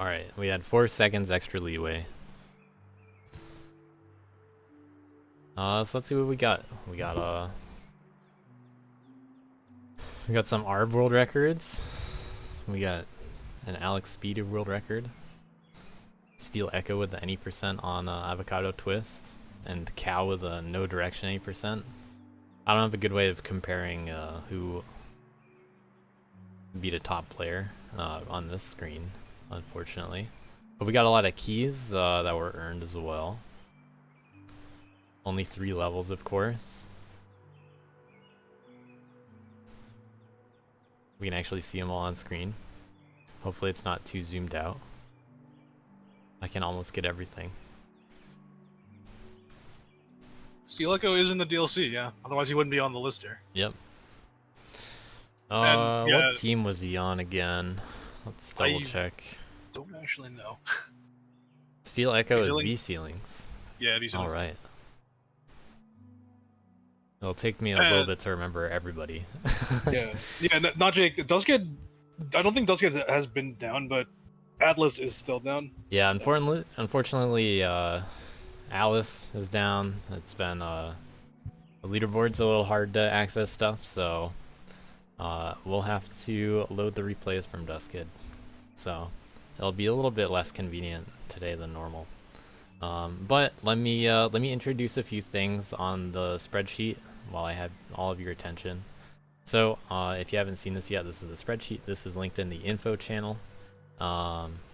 Alright, we had 4 seconds extra leeway. So let's see what we got. We got some ARB world records. We got an Alex Speed world record. Steel Echo with the any percent on Avocado Twist. And Cow with a no direction any percent. I don't have a good way of comparing who beat a top player on this screen, unfortunately. But we got a lot of keys that were earned as well. Only 3 levels, of course. We can actually see them all on screen. Hopefully it's not too zoomed out. I can almost get everything. Steel Echo is in the DLC, yeah. Otherwise he wouldn't be on the list here. Yep. And, yeah, what team was he on again? Let's double check. Don't actually know. Steel Echo is V-Ceilings. Yeah, V-Ceilings. Alright. It'll take me a little bit to remember everybody. yeah, not Jake. Duskhead, I don't think Duskhead has been down, but Atlas is still down. Yeah, unfortunately, Alice is down. It's been the leaderboard's a little hard to access stuff, so we'll have to load the replays from Duskhead. So it'll be a little bit less convenient today than normal. But let me introduce a few things on the spreadsheet while I have all of your attention. So if you haven't seen this yet, this is the spreadsheet. This is linked in the info channel.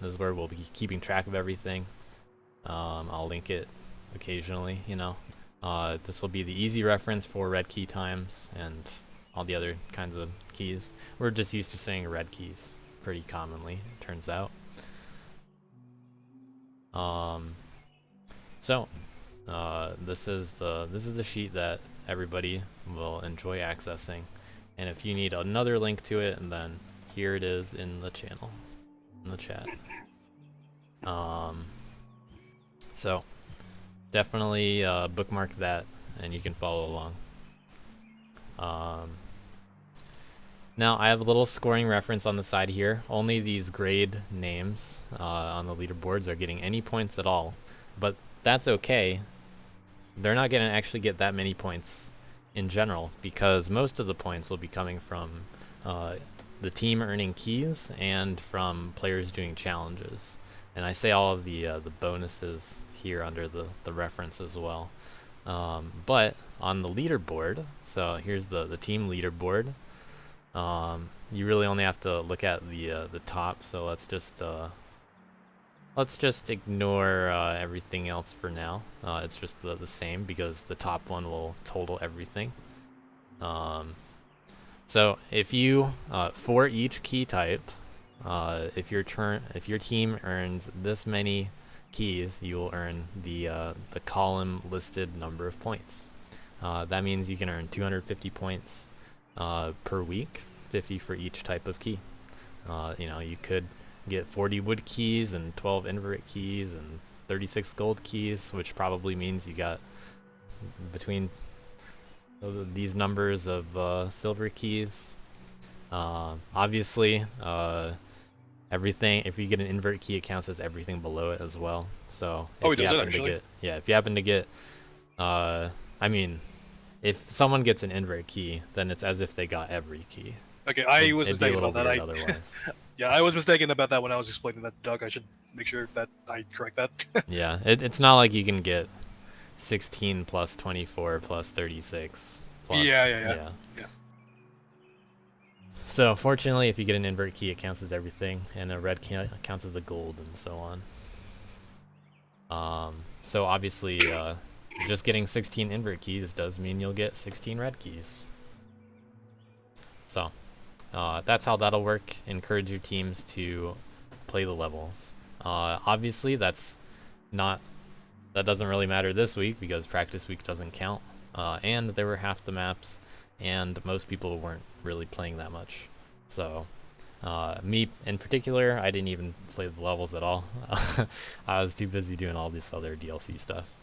This is where we'll be keeping track of everything. I'll link it occasionally, you know. This will be the easy reference for red key times and all the other kinds of keys. We're just used to saying red keys pretty commonly, it turns out. So this is the sheet that everybody will enjoy accessing, and if you need another link to it, and then here it is in the channel, in the chat. So definitely bookmark that, and you can follow along. Now I have a little scoring reference on the side here. Only these grade names on the leaderboards are getting any points at all, but that's okay. They're not going to actually get that many points in general, because most of the points will be coming from the team earning keys and from players doing challenges. And I say all of the bonuses here under the reference as well. But on the leaderboard, so here's the team leaderboard. You really only have to look at the top. So let's just ignore everything else for now. It's just the same, because the top one will total everything. So if you for each key type, if your team earns this many keys, you will earn the column listed number of points. That means you can earn 250 points per week, 50 for each type of key. You know, you could get 40 wood keys and 12 invert keys and 36 gold keys, which probably means you got between these numbers of silver keys. Obviously, everything, if you get an invert key, it counts as everything below it as well. So if you happen to get, if you happen to get, I mean, if someone gets an invert key, then it's as if they got every key. Okay, I was mistaken about that. Otherwise. Yeah, I was mistaken about that when I was explaining that to Doug. I should make sure that I correct that. Yeah, it's not like you can get 16 plus 24 plus 36 plus. Yeah. So fortunately, if you get an invert key, it counts as everything, and a red key counts as a gold, and so on. So obviously, just getting 16 invert keys does mean you'll get 16 red keys. So that's how that'll work. Encourage your teams to play the levels. Obviously, that doesn't really matter this week, because practice week doesn't count, and there were half the maps, and most people weren't really playing that much. So me in particular, I didn't even play the levels at all. I was too busy doing all this other DLC stuff.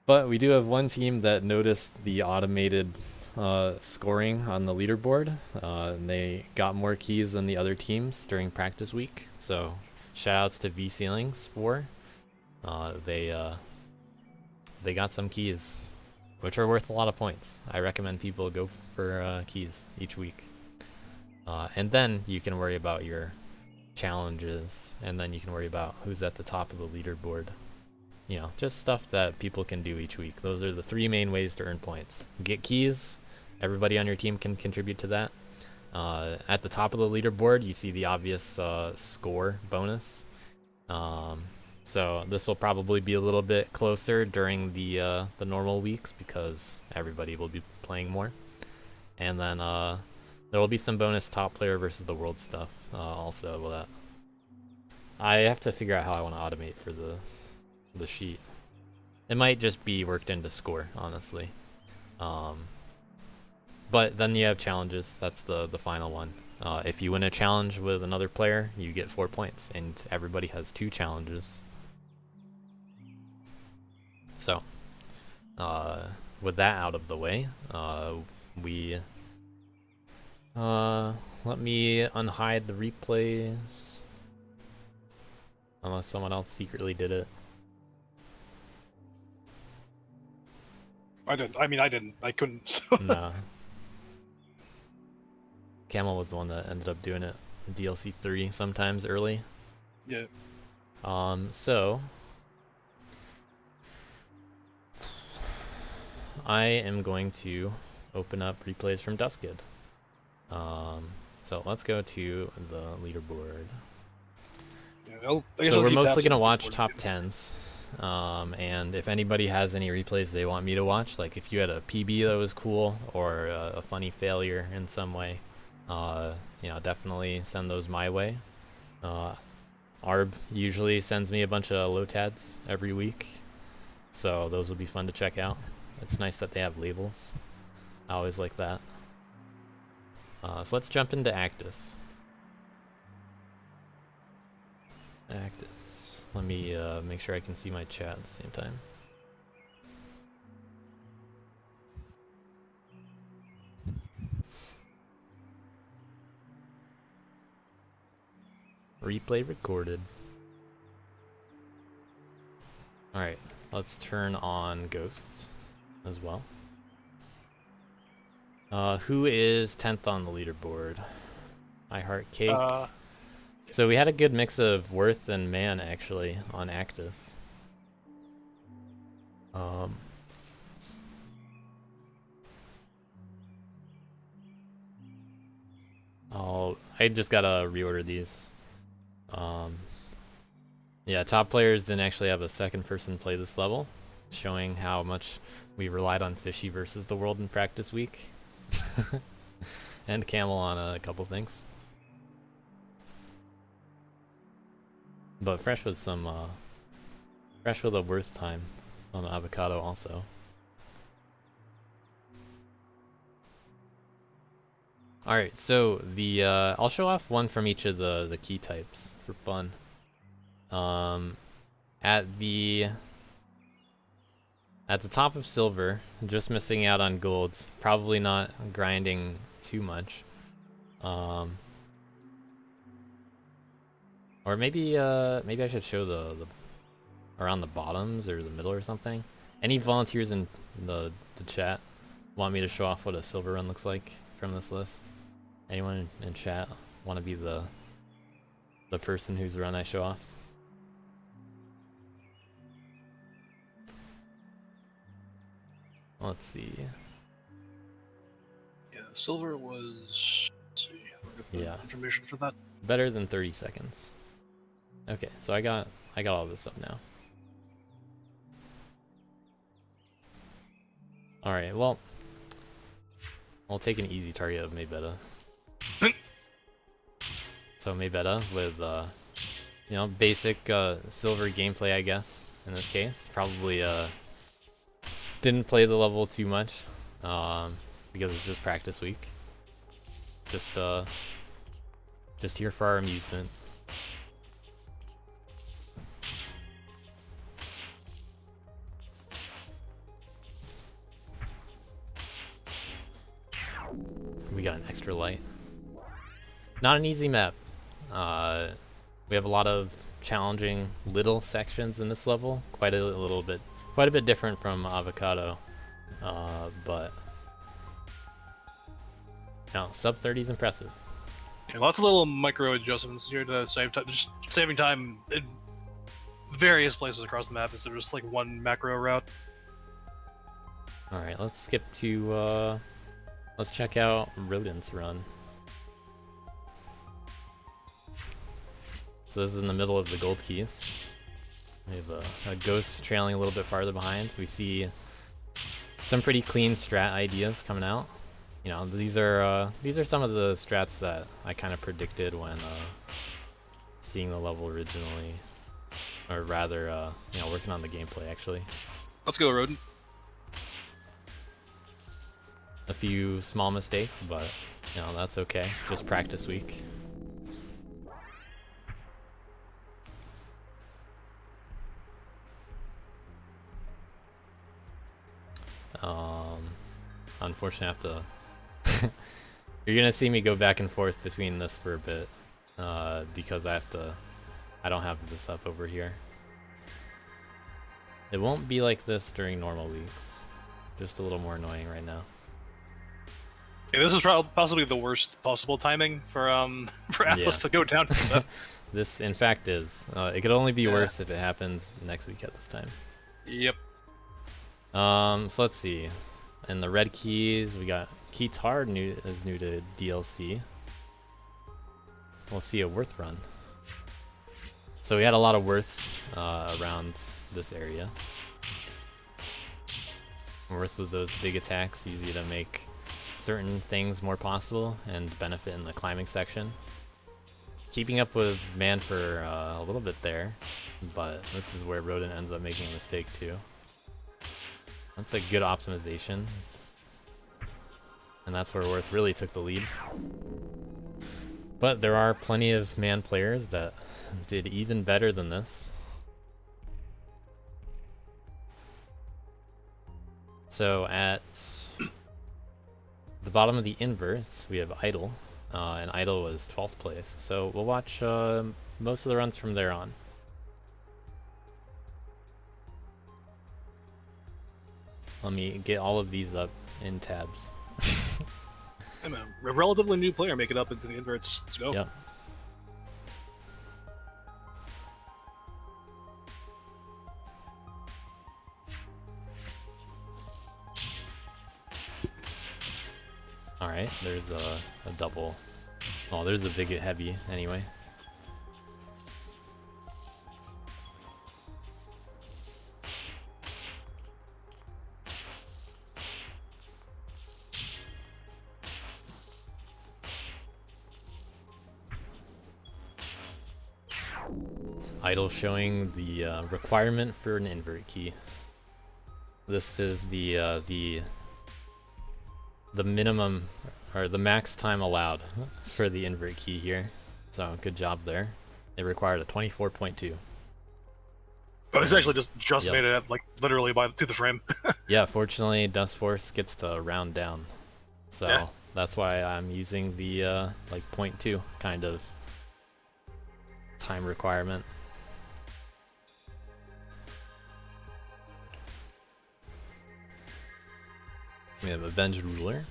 But we do have one team that noticed the automated scoring on the leaderboard. And they got more keys than the other teams during practice week. So shoutouts to V Ceilings for they got some keys, which are worth a lot of points. I recommend people go for keys each week. And then you can worry about your challenges, and then you can worry about who's at the top of the leaderboard. You know, just stuff that people can do each week. Those are the 3 main ways to earn points. Get keys. Everybody on your team can contribute to that. At the top of the leaderboard, you see the obvious score bonus. So this will probably be a little bit closer during the normal weeks because everybody will be playing more. And then there will be some bonus top player versus the world stuff also. That I have to figure out how I want to automate for the sheet. It might just be worked into score, honestly. But then you have challenges. That's the final one. If you win a challenge with another player, you get 4 points, and everybody has 2 challenges. So, with that out of the way, let me unhide the replays. Unless someone else secretly did it. I didn't. I mean, I didn't. I couldn't. So. Nah. Camel was the one that ended up doing it. DLC 3 sometimes early. Yeah. So I am going to open up replays from Duskid. So let's go to the leaderboard. Yeah, So we're mostly gonna watch top 10s. And if anybody has any replays they want me to watch, like if you had a PB that was cool or a funny failure in some way, you know, definitely send those my way. Arb usually sends me a bunch of Lotads every week, so those will be fun to check out. It's nice that they have labels. I always like that. So let's jump into Actus. Actus. Let me make sure I can see my chat at the same time. Replay recorded. Alright, let's turn on ghosts as well. Who is 10th on the leaderboard? I Heart Cake. So we had a good mix of Worth and Man actually on Actus. I just gotta reorder these. Yeah, top players didn't actually have a second person play this level, showing how much we relied on Fishy versus the world in practice week. And Camel on a couple things. But fresh with a Worth time on Avocado also. Alright, so the I'll show off one from each of the key types for fun. At the top of silver, just missing out on gold, probably not grinding too much. Or maybe I should show the around the bottoms or the middle or something. Any volunteers in the chat want me to show off what a silver run looks like from this list? Anyone in chat want to be the person whose run I show off? Let's see. Yeah, silver was. Let's see. I'll get the information for that. Better than 30 seconds. Okay, so I got all this up now. All right, well, I'll take an easy target of Maybetta. So Maybetta with you know, basic silver gameplay, I guess. In this case, probably didn't play the level too much because it's just practice week. Just here for our amusement. super light. Not an easy map. We have a lot of challenging little sections in this level. Quite a bit different from Avocado. But no, sub 30 is impressive. Yeah, lots of little micro adjustments here to save time, just saving time in various places across the map instead of just like one macro route. All right, let's skip to let's check out Rodent's run. So this is in the middle of the gold keys. We have a ghost trailing a little bit farther behind. We see some pretty clean strat ideas coming out. You know, these are some of the strats that I kind of predicted when seeing the level originally, or rather, you know, working on the gameplay actually. Let's go, Rodent. A few small mistakes, but you know that's okay. Just practice week. Unfortunately, I have to. You're gonna see me go back and forth between this for a bit, because I don't have this up over here. It won't be like this during normal weeks. Just a little more annoying right now. Yeah, this is possibly the worst possible timing for Atlas to go down. This, in fact, is. It could only be worse if it happens next week at this time. Yep. So let's see. In the red keys, we got Keytar is new to DLC. We'll see a Worth run. So we had a lot of Worths around this area. Worth with those big attacks, easy to make certain things more possible and benefit in the climbing section. Keeping up with Man for a little bit there, but this is where Rodent ends up making a mistake too. That's a good optimization. And that's where Worth really took the lead. But there are plenty of Man players that did even better than this. So at the bottom of the inverts, we have Idle. And Idle was 12th place. So we'll watch most of the runs from there on. Let me get all of these up in tabs. I'm a relatively new player making up into the inverts. Let's go. Yep. Alright, there's a double. Oh, there's a big heavy anyway. Idle showing the requirement for an invert key. This is the minimum or the max time allowed for the invert key here. So good job there. It required a 24.2. Oh, it's actually just Yep. made it like literally to the frame. Yeah, fortunately Dust Force gets to round down. So Yeah. that's why I'm using the like 0.2 kind of time requirement. We have Avenged Ruler.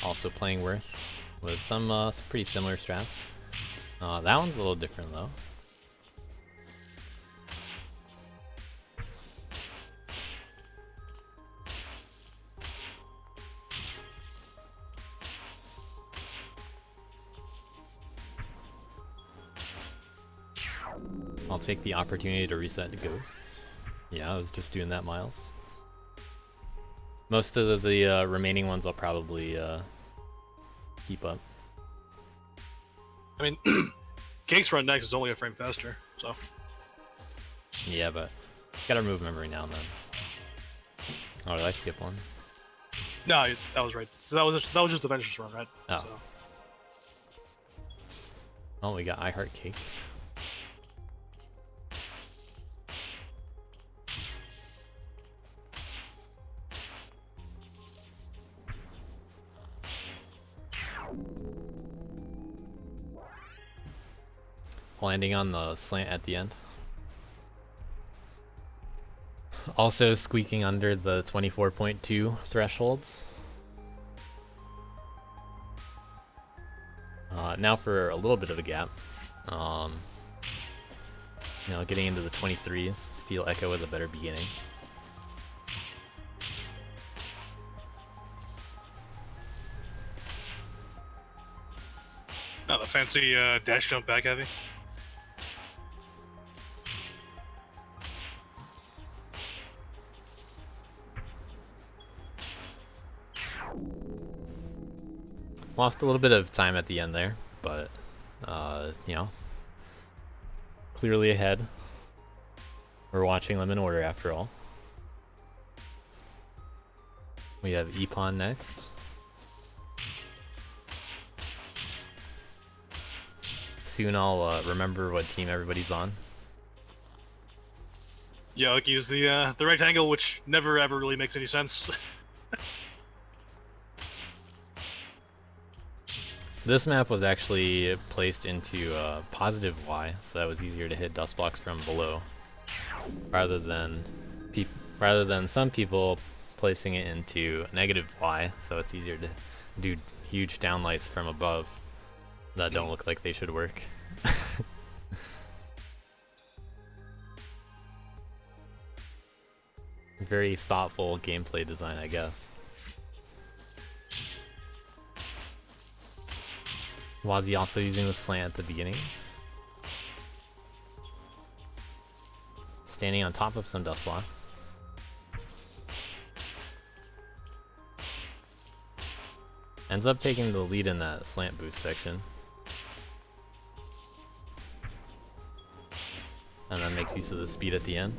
Also playing Worth with some pretty similar strats. That one's a little different though. I'll take the opportunity to reset the ghosts. Yeah, I was just doing that, Miles. Most of the remaining ones I'll probably keep up. I mean, Cake's run next is only a frame faster, so. Yeah, but gotta remove memory now and then. Oh, did I skip one? No, that was right. So that was just the Vengeance run, right? Oh. So. Oh, we got I Heart Cake. landing on the slant at the end. Also squeaking under the 24.2 thresholds. Now for a little bit of a gap. You know, getting into the 23s. Steel Echo with a better beginning. Oh, the fancy dash jump back heavy. Lost a little bit of time at the end there, but you know, clearly ahead. We're watching them in order after all. We have Epon next. Soon I'll remember what team everybody's on. Yeah, like use the rectangle, which never ever really makes any sense. This map was actually placed into positive Y, so that was easier to hit dust blocks from below, rather than some people placing it into negative Y, so it's easier to do huge downlights from above that don't look like they should work. Very thoughtful gameplay design, I guess. Wazi also using the slant at the beginning. Standing on top of some dust blocks. Ends up taking the lead in that slant boost section. And then makes use of the speed at the end.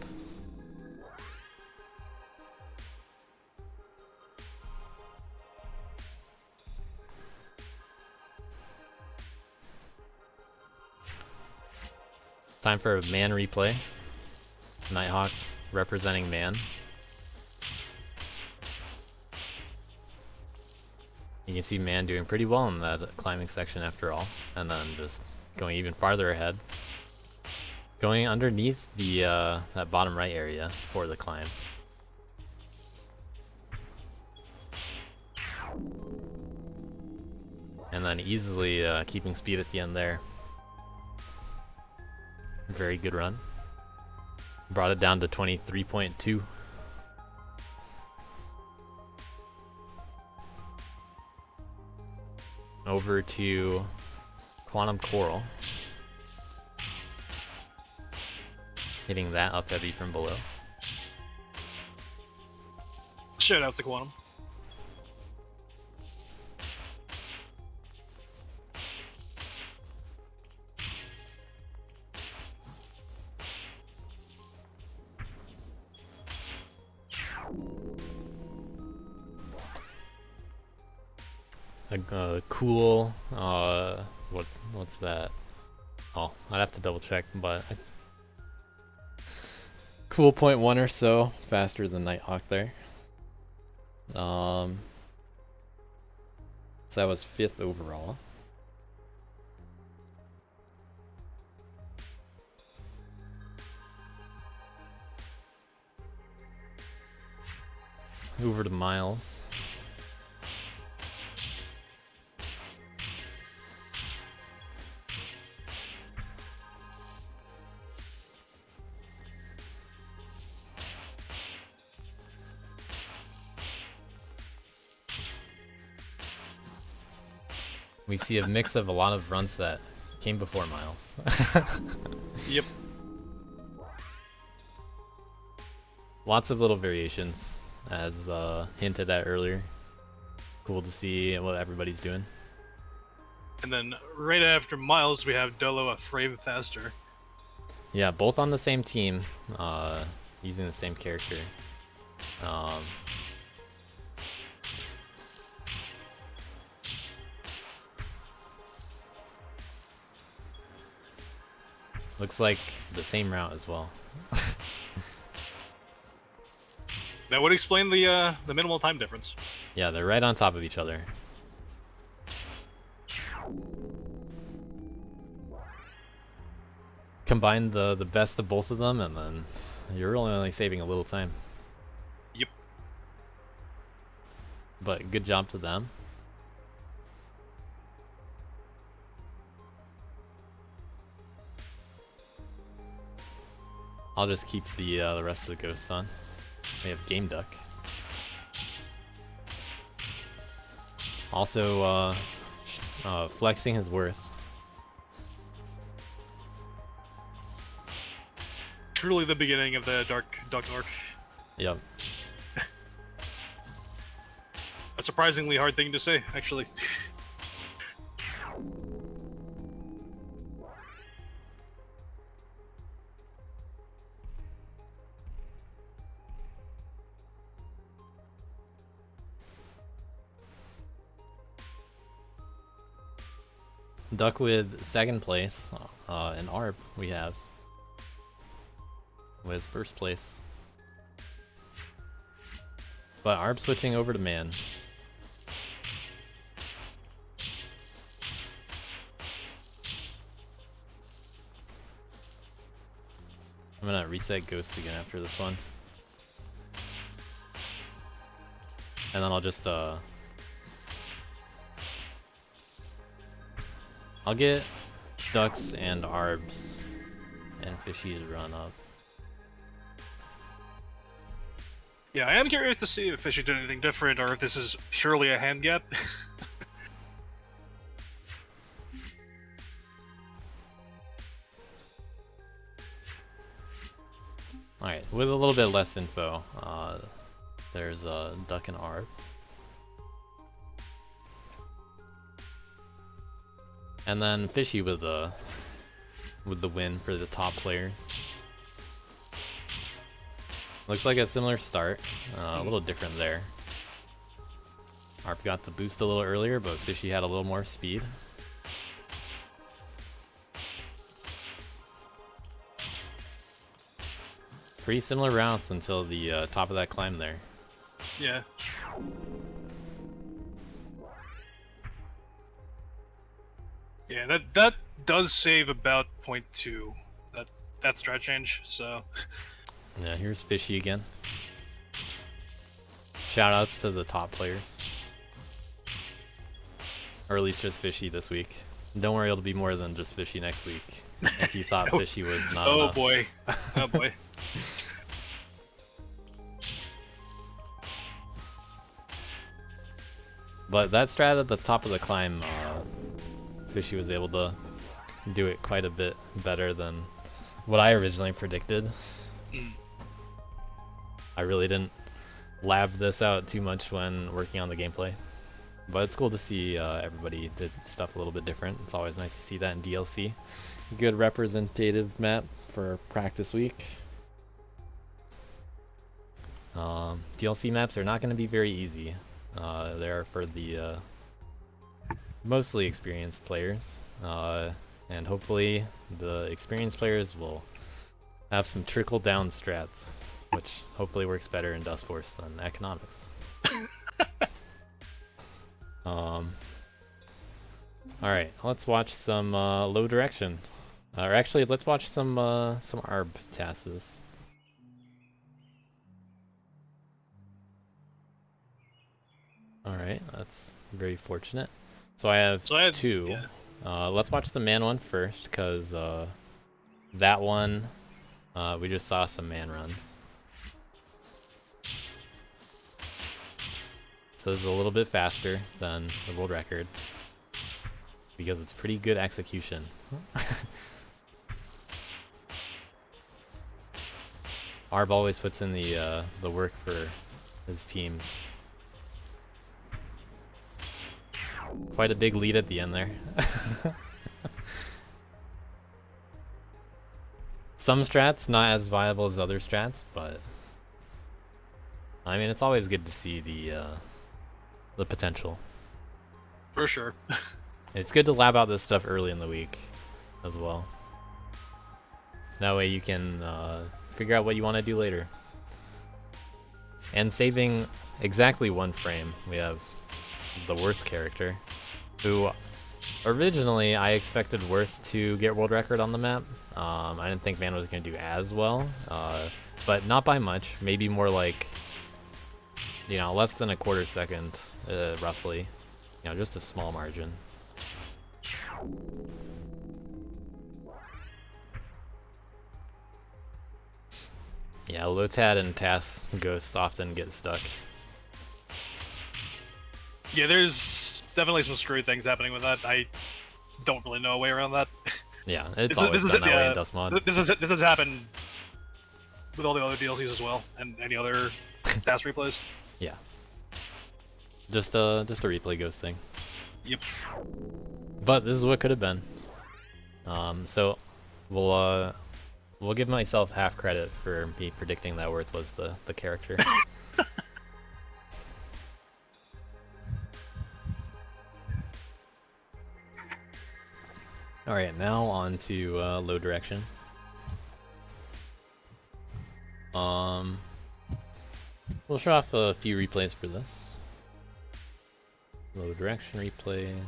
Time for a man replay. Nighthawk representing man. You can see man doing pretty well in that climbing section after all, and then just going even farther ahead. Going underneath the that bottom right area for the climb. And then easily keeping speed at the end there. Very good run. Brought it down to 23.2. Over to Quantum Coral. Hitting that up heavy from below. Shout out to Quantum. A cool, what's that? Oh, I'd have to double check, but cool 0.1 or so faster than Nighthawk there. So that was 5th overall. Over to Miles. We see a mix of a lot of runs that came before Miles. Yep. Lots of little variations, as hinted at earlier. Cool to see what everybody's doing. And then right after Miles, we have Dolo a frame faster. Yeah, both on the same team, using the same character. Looks like the same route as well. That would explain the minimal time difference. Yeah, they're right on top of each other. combine the best of both of them, and then you're really only saving a little time. Yep. But good job to them. I'll just keep the rest of the ghosts on. We have Game Duck. Also, flexing his worth. Truly the beginning of the Dark Nork. Yep. A surprisingly hard thing to say, actually. Duck with second place, and Arb we have with first place. But Arb switching over to man. I'm gonna reset Ghosts again after this one. And then I'll just I'll get Ducks and Arbs and Fishy to run up. Yeah, I am curious to see if Fishy did anything different, or if this is purely a hand gap. Alright, with a little bit less info, there's Duck and Arb. And then Fishy with the win for the top players. Looks like a similar start, a little different there. Arb got the boost a little earlier, but Fishy had a little more speed. Pretty similar routes until the top of that climb there. Yeah. Yeah, that does save about 0.2. That strat change, so. Yeah, here's Fishy again. Shoutouts to the top players. Or at least just Fishy this week. Don't worry, it'll be more than just Fishy next week. If you thought Fishy was not Oh enough. boy. Oh boy. But that strat at the top of the climb, Fishy was able to do it quite a bit better than what I originally predicted. I really didn't lab this out too much when working on the gameplay. But it's cool to see everybody did stuff a little bit different. It's always nice to see that in DLC. Good representative map for practice week. DLC maps are not going to be very easy. They're for the mostly experienced players. And hopefully the experienced players will have some trickle down strats, which hopefully works better in Dust Force than economics. Alright, let's watch some low direction. Or actually, let's watch some ARB tasses. Alright, that's very fortunate. So I have two. Yeah. Let's watch the man one first, because that one, we just saw some man runs. So this is a little bit faster than the world record, because it's pretty good execution. Arb always puts in the work for his teams. Quite a big lead at the end there. Some strats not as viable as other strats, but I mean, it's always good to see the potential. For sure. It's good to lab out this stuff early in the week as well. That way you can figure out what you want to do later. And saving exactly one frame, we have the Worth character, who Originally, I expected Worth to get world record on the map. I didn't think Man was going to do as well, but not by much. Maybe more like, you know, less than a quarter second, roughly. You know, just a small margin. Yeah, Lotad and TAS ghosts often get stuck. Yeah, there's definitely some screwy things happening with that. I don't really know a way around that. Yeah, it's always been that way in Dust Mod. This has happened with all the other DLCs as well, and any other past replays. Yeah. Just a replay ghost thing. Yep. But this is what could have been. So we'll give myself half credit for me predicting that Worth was the character. Alright, now on to low direction. We'll show off a few replays for this. Low direction replays.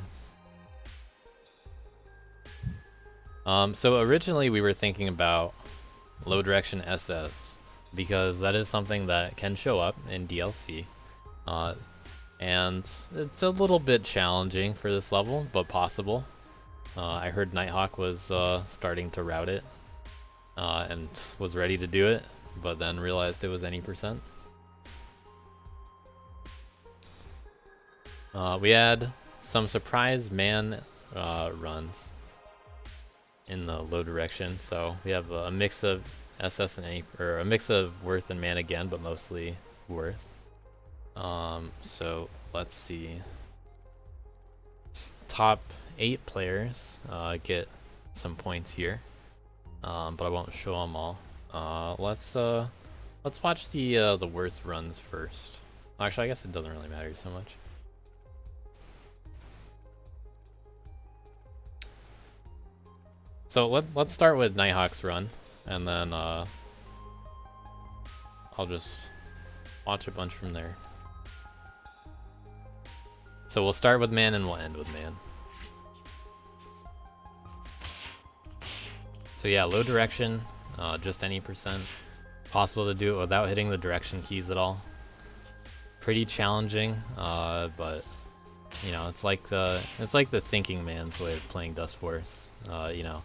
So originally we were thinking about low direction SS because that is something that can show up in DLC. And it's a little bit challenging for this level, but possible. I heard Nighthawk was starting to route it and was ready to do it, but then realized it was any percent. We had some surprise man runs in the low direction, so we have a mix of SS and a mix of Worth and man again, but mostly Worth. So let's see. Top 8 players get some points here, but I won't show them all. Let's watch the Worth runs first. Actually, I guess it doesn't really matter so much. So let's start with Nighthawk's run, and then I'll just watch a bunch from there. So we'll start with man and we'll end with man. So yeah, low direction, just any percent. Possible to do it without hitting the direction keys at all. Pretty challenging, but you know, it's like the thinking man's way of playing Dust Force. You know,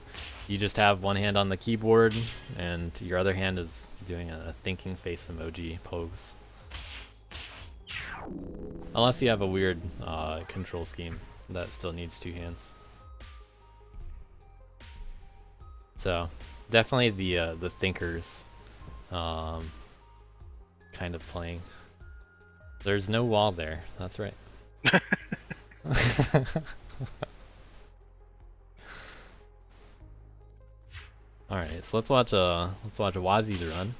you just have one hand on the keyboard and your other hand is doing a thinking face emoji pose. Unless you have a weird control scheme that still needs 2 hands. So definitely the thinkers kind of playing. There's no wall there. That's right. All right, so let's watch Wazi's run.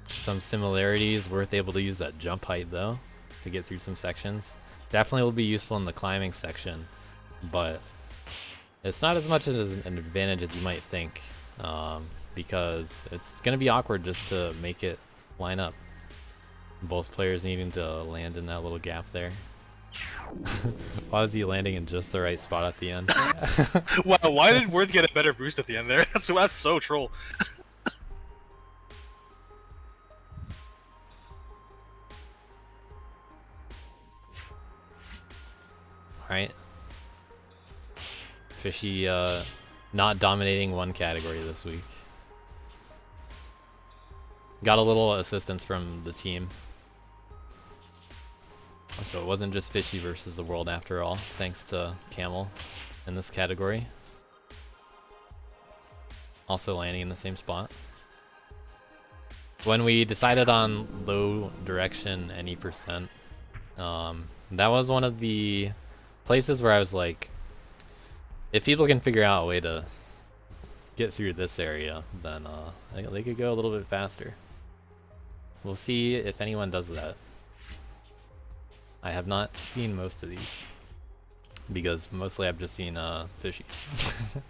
Some similarities. Worth able to use that jump height though to get through some sections. Definitely will be useful in the climbing section, but it's not as much as an advantage as you might think, because it's gonna be awkward just to make it line up. Both players needing to land in that little gap there. Wazi landing in just the right spot at the end. Wow, why did Worth get a better boost at the end there? That's so troll. Alright. Fishy not dominating one category this week. Got a little assistance from the team. So it wasn't just Fishy versus the world after all, thanks to Camel in this category. Also landing in the same spot. When we decided on low direction any percent, that was one of the places where I was like, if people can figure out a way to get through this area, then they could go a little bit faster. We'll see if anyone does that. I have not seen most of these, because mostly I've just seen fishies.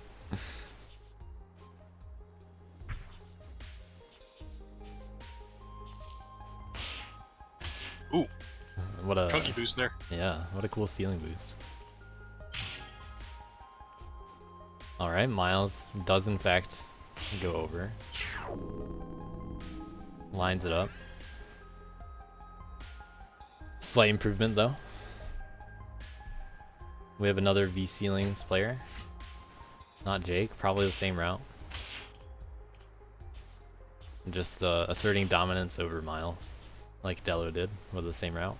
Ooh. What a Chunky boost there. yeah, what a cool ceiling boost. All right, Miles does in fact go over. Lines it up. Slight improvement though. We have another V ceilings player. Not Jake, probably the same route. Just asserting dominance over Miles, like Delo did with the same route.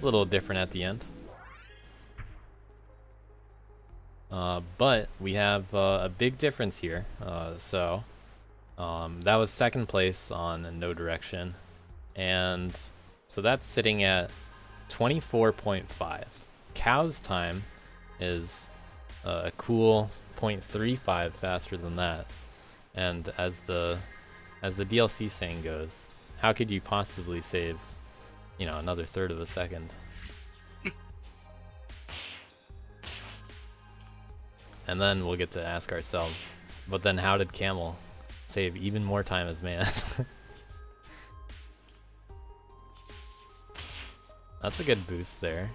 A little different at the end. But we have a big difference here. That was second place on No Direction. And so that's sitting at 24.5. Cow's time is a cool 0.35 faster than that. And as the DLC saying goes, how could you possibly save, you know, another third of a second? And then we'll get to ask ourselves, but then how did Camel save even more time as man? That's a good boost there.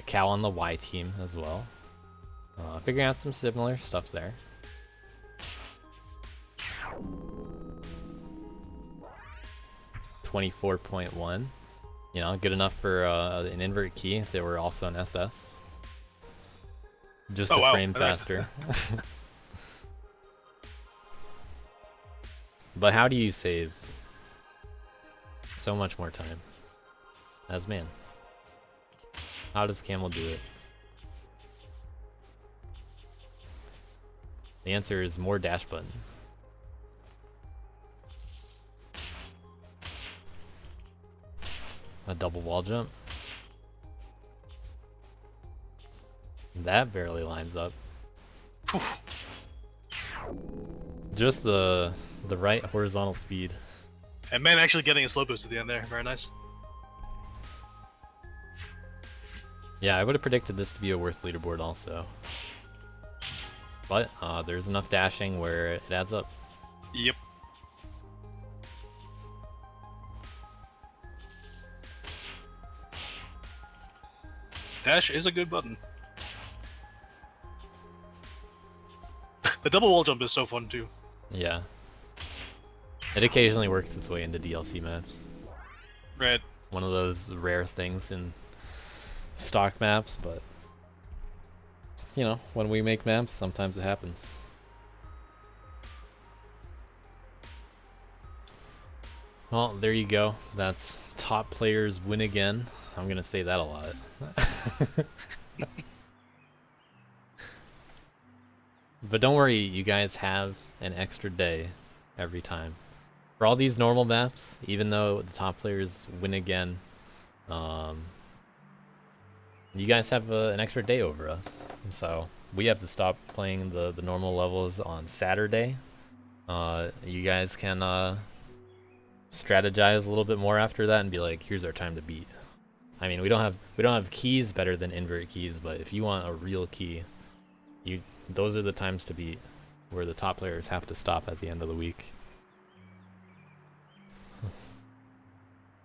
Cow on the Y team as well. Figuring out some similar stuff there. $24.1. You know, good enough for an invert key if they were also an SS. Just a frame faster. But how do you save so much more time as man? How does Camel do it? The answer is more dash button. A double wall jump. That barely lines up. Just the right horizontal speed. And man actually getting a slow boost at the end there. Very nice. Yeah, I would have predicted this to be a worth leaderboard also. But there's enough dashing where it adds up. Yep. Dash is a good button. The double wall jump is so fun too. Yeah. It occasionally works its way into DLC maps. Right. One of those rare things in stock maps, but you know, when we make maps, sometimes it happens. Well, there you go. That's top players win again. I'm gonna say that a lot. But don't worry, you guys have an extra day every time. For all these normal maps, even though the top players win again, you guys have an extra day over us. So we have to stop playing the normal levels on Saturday. You guys can strategize a little bit more after that and be like, here's our time to beat. I mean, we don't have keys better than invert keys, but if you want a real key, those are the times to beat, where the top players have to stop at the end of the week.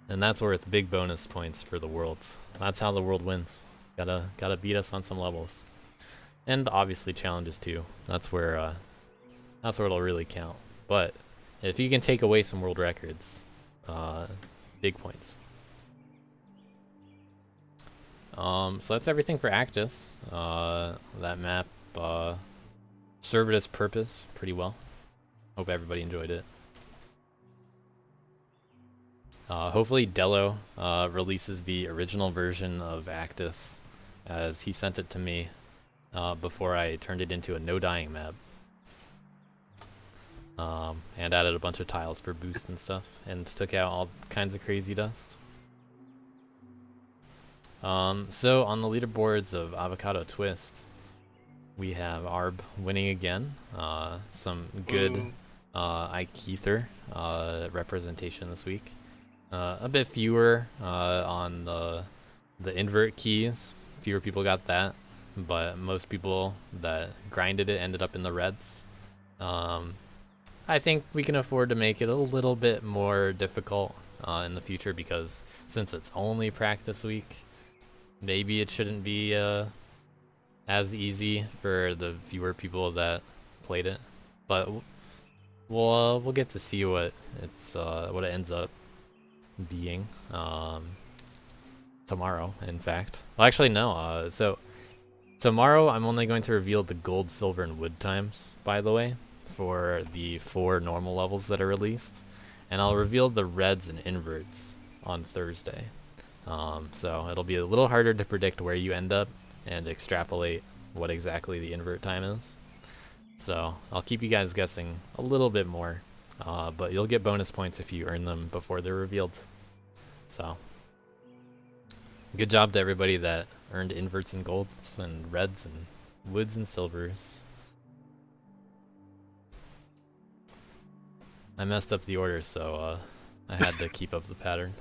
And that's worth big bonus points for the world. That's how the world wins. Gotta beat us on some levels, and obviously challenges too. That's where it'll really count. But if you can take away some world records, big points. So that's everything for Actus. That map served its purpose pretty well. Hope everybody enjoyed it. Hopefully Delo releases the original version of Actus, as he sent it to me before I turned it into a no dying map. And added a bunch of tiles for boost and stuff, and took out all kinds of crazy dust. So on the leaderboards of Avocado Twist, we have Arb winning again. Some good Ike Ether representation this week. A bit fewer on the invert keys. Fewer people got that, but most people that grinded it ended up in the reds. Um, I think we can afford to make it a little bit more difficult in the future because since it's only practice week, maybe it shouldn't be as easy for the fewer people that played it. But we'll get to see what what it ends up being tomorrow. In fact, well, actually no. So tomorrow I'm only going to reveal the gold, silver, and wood times. By the way, for the 4 normal levels that are released, and I'll reveal the reds and inverts on Thursday. So it'll be a little harder to predict where you end up and extrapolate what exactly the invert time is. So I'll keep you guys guessing a little bit more, but you'll get bonus points if you earn them before they're revealed. So good job to everybody that earned inverts and golds and reds and woods and silvers. I messed up the order, so I had to keep up the pattern.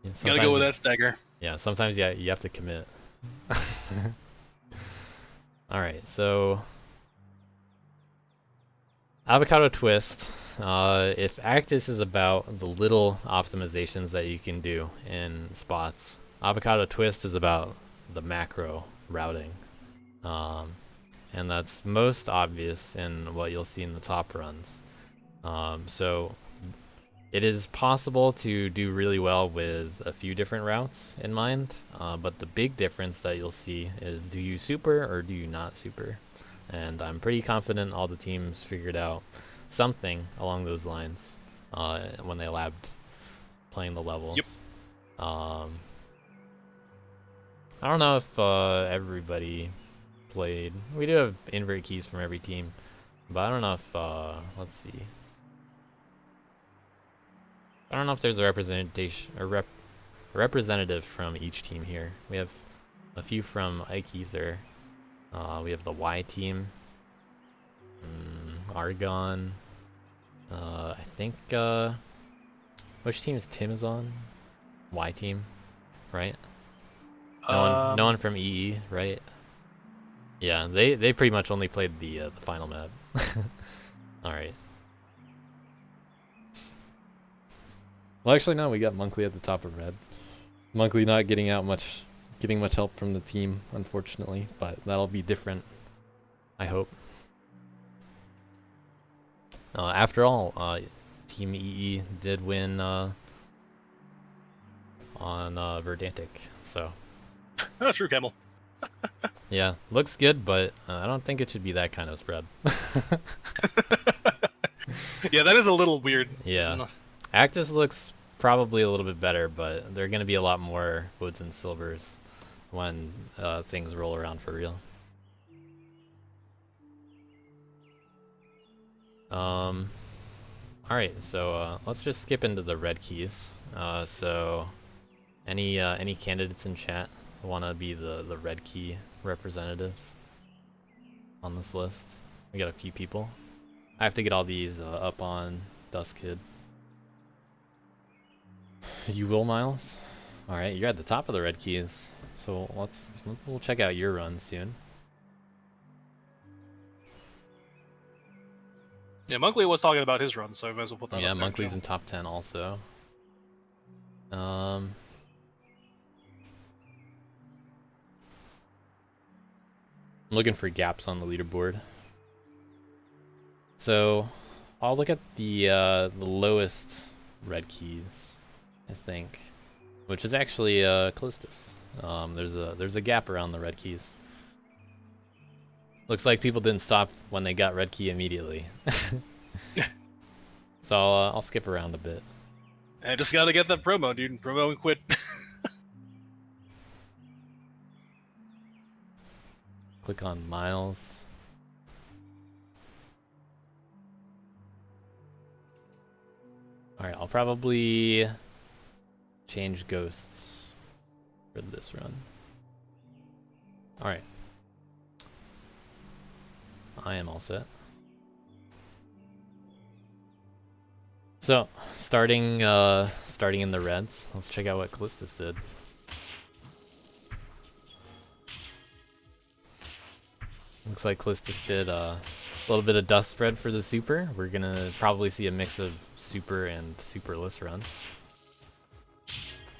Yeah, Gotta go with that stagger. Yeah, sometimes you have to commit. Alright, so Avocado Twist. If Actus is about the little optimizations that you can do in spots, Avocado Twist is about the macro routing. And that's most obvious in what you'll see in the top runs. So it is possible to do really well with a few different routes in mind, but the big difference that you'll see is, do you super or do you not super? And I'm pretty confident all the teams figured out something along those lines when they labbed playing the levels. Yep. I don't know if everybody played. We do have invert keys from every team, but I don't know if let's see. I don't know if there's a representative from each team here. We have a few from Ike Ether. We have the Y team, Argon. I think which team is Tim is on? Y team, right? No one from EE, right? Yeah, they pretty much only played the final map. All right. Well, actually, no. We got Monkley at the top of red. Monkley not getting much help from the team, unfortunately, but that'll be different, I hope. After all, Team EE did win on Verdantic, so. Oh, true, Camel. Yeah, looks good, but I don't think it should be that kind of spread. Yeah, that is a little weird. Yeah. Actus looks probably a little bit better, but there are going to be a lot more woods and silvers when things roll around for real. Alright, so let's just skip into the red keys. So any candidates in chat want to be the red key representatives on this list? We got a few people. I have to get all these up on Dustkid. You will, Miles? Alright, you're at the top of the red keys. So we'll check out your run soon. Yeah, Monkley was talking about his run, so I might as well put that Yeah, up there. Monkley's in top 10 also. I'm looking for gaps on the leaderboard. So I'll look at the lowest red keys, I think, which is actually Callistus. There's a gap around the red keys. Looks like people didn't stop when they got red key immediately. So I'll skip around a bit. I just gotta get that promo, dude. Promo and quit. Click on Miles. Alright, I'll probably change ghosts for this run. Alright. I am all set. So, starting in the reds, let's check out what Callistus did. Looks like Callistus did a little bit of dust spread for the super. We're gonna probably see a mix of super and superless runs.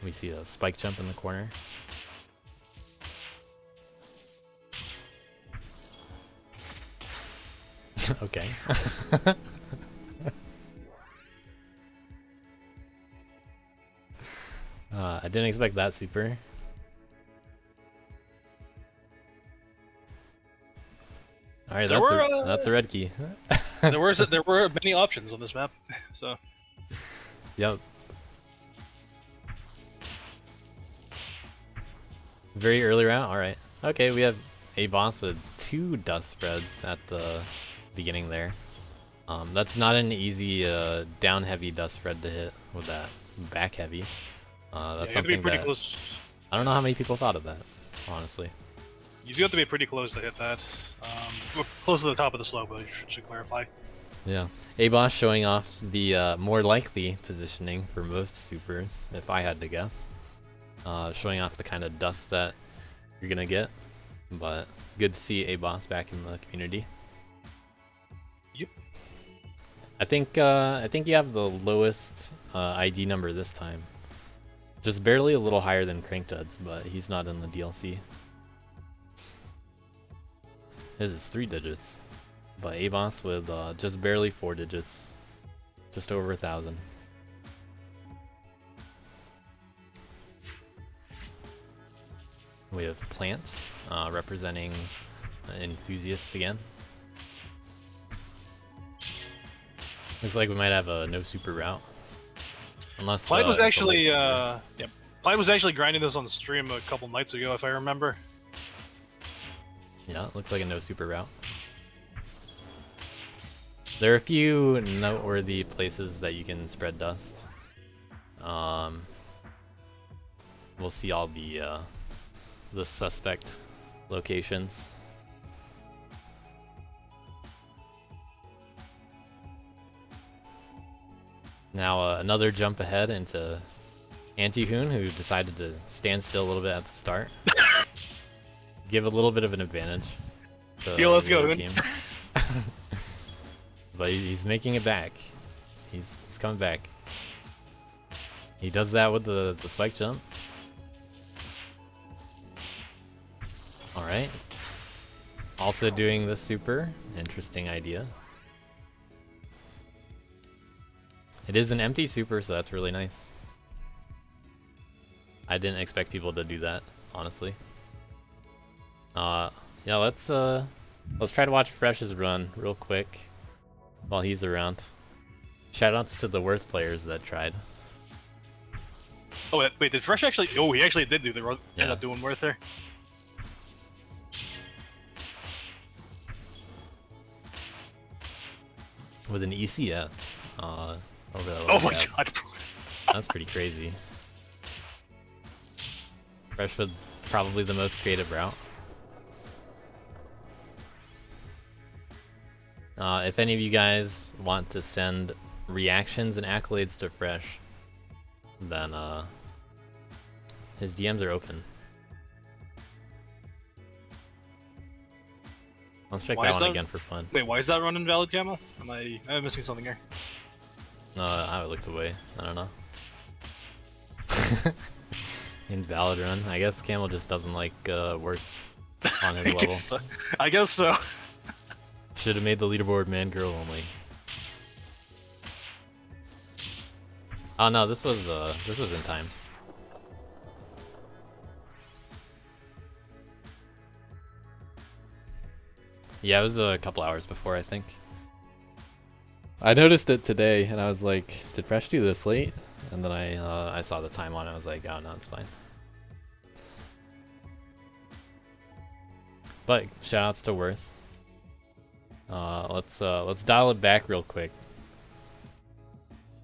We see a spike jump in the corner. Okay. I didn't expect that super. All right, that's a red key. there were many options on this map, so. Yep. Very early round. All right. Okay, we have a boss with 2 dust spreads at the beginning there. That's not an easy down heavy dust spread to hit with that back heavy. That's something that close. I don't know how many people thought of that, honestly. You do have to be pretty close to hit that. Close to the top of the slope, I should clarify. Yeah. A-Boss showing off the more likely positioning for most supers, if I had to guess. Showing off the kind of dust that you're gonna get, but good to see A-Boss back in the community. Yep. I think you have the lowest ID number this time. Just barely a little higher than Cranktuds, but he's not in the DLC. His is 3 digits, but A-Boss with just barely 4 digits, just over 1,000. We have plants representing enthusiasts again. Looks like we might have a no super route. Unless Clyde was actually Clyde was actually grinding this on stream a couple nights ago, if I remember. Yeah, it looks like a no super route. There are a few noteworthy places that you can spread dust. We'll see all the suspect locations. Now another jump ahead into Anti-Hoon, who decided to stand still a little bit at the start. Give a little bit of an advantage to Yo, let's the go, other Hoon. team. But he's making it back. He's coming back. He does that with the spike jump. Alright. Also doing the super. Interesting idea. It is an empty super, so that's really nice. I didn't expect people to do that, honestly. Yeah, let's try to watch Fresh's run real quick while he's around. Shoutouts to the Worth players that tried. Oh wait, did Fresh actually? Oh, he actually did do the run. Yeah. Ended up doing Worth there. With an ECS. Over that Oh my gap. god. That's pretty crazy. Fresh with probably the most creative route. If any of you guys want to send reactions and accolades to Fresh, then his DMs are open. Let's check that one again for fun. Wait, why is that run invalid, Camel? Am I missing something here? I looked away. I don't know. Invalid run. I guess Camel just doesn't like Worth on his level. I guess so. Should have made the leaderboard man girl only. Oh no, this was in time. Yeah, it was a couple hours before, I think. I noticed it today, and I was like, "Did Fresh do this late?" And then I saw the time on it. I was like, "Oh no, it's fine." But shoutouts to Worth. Let's dial it back real quick.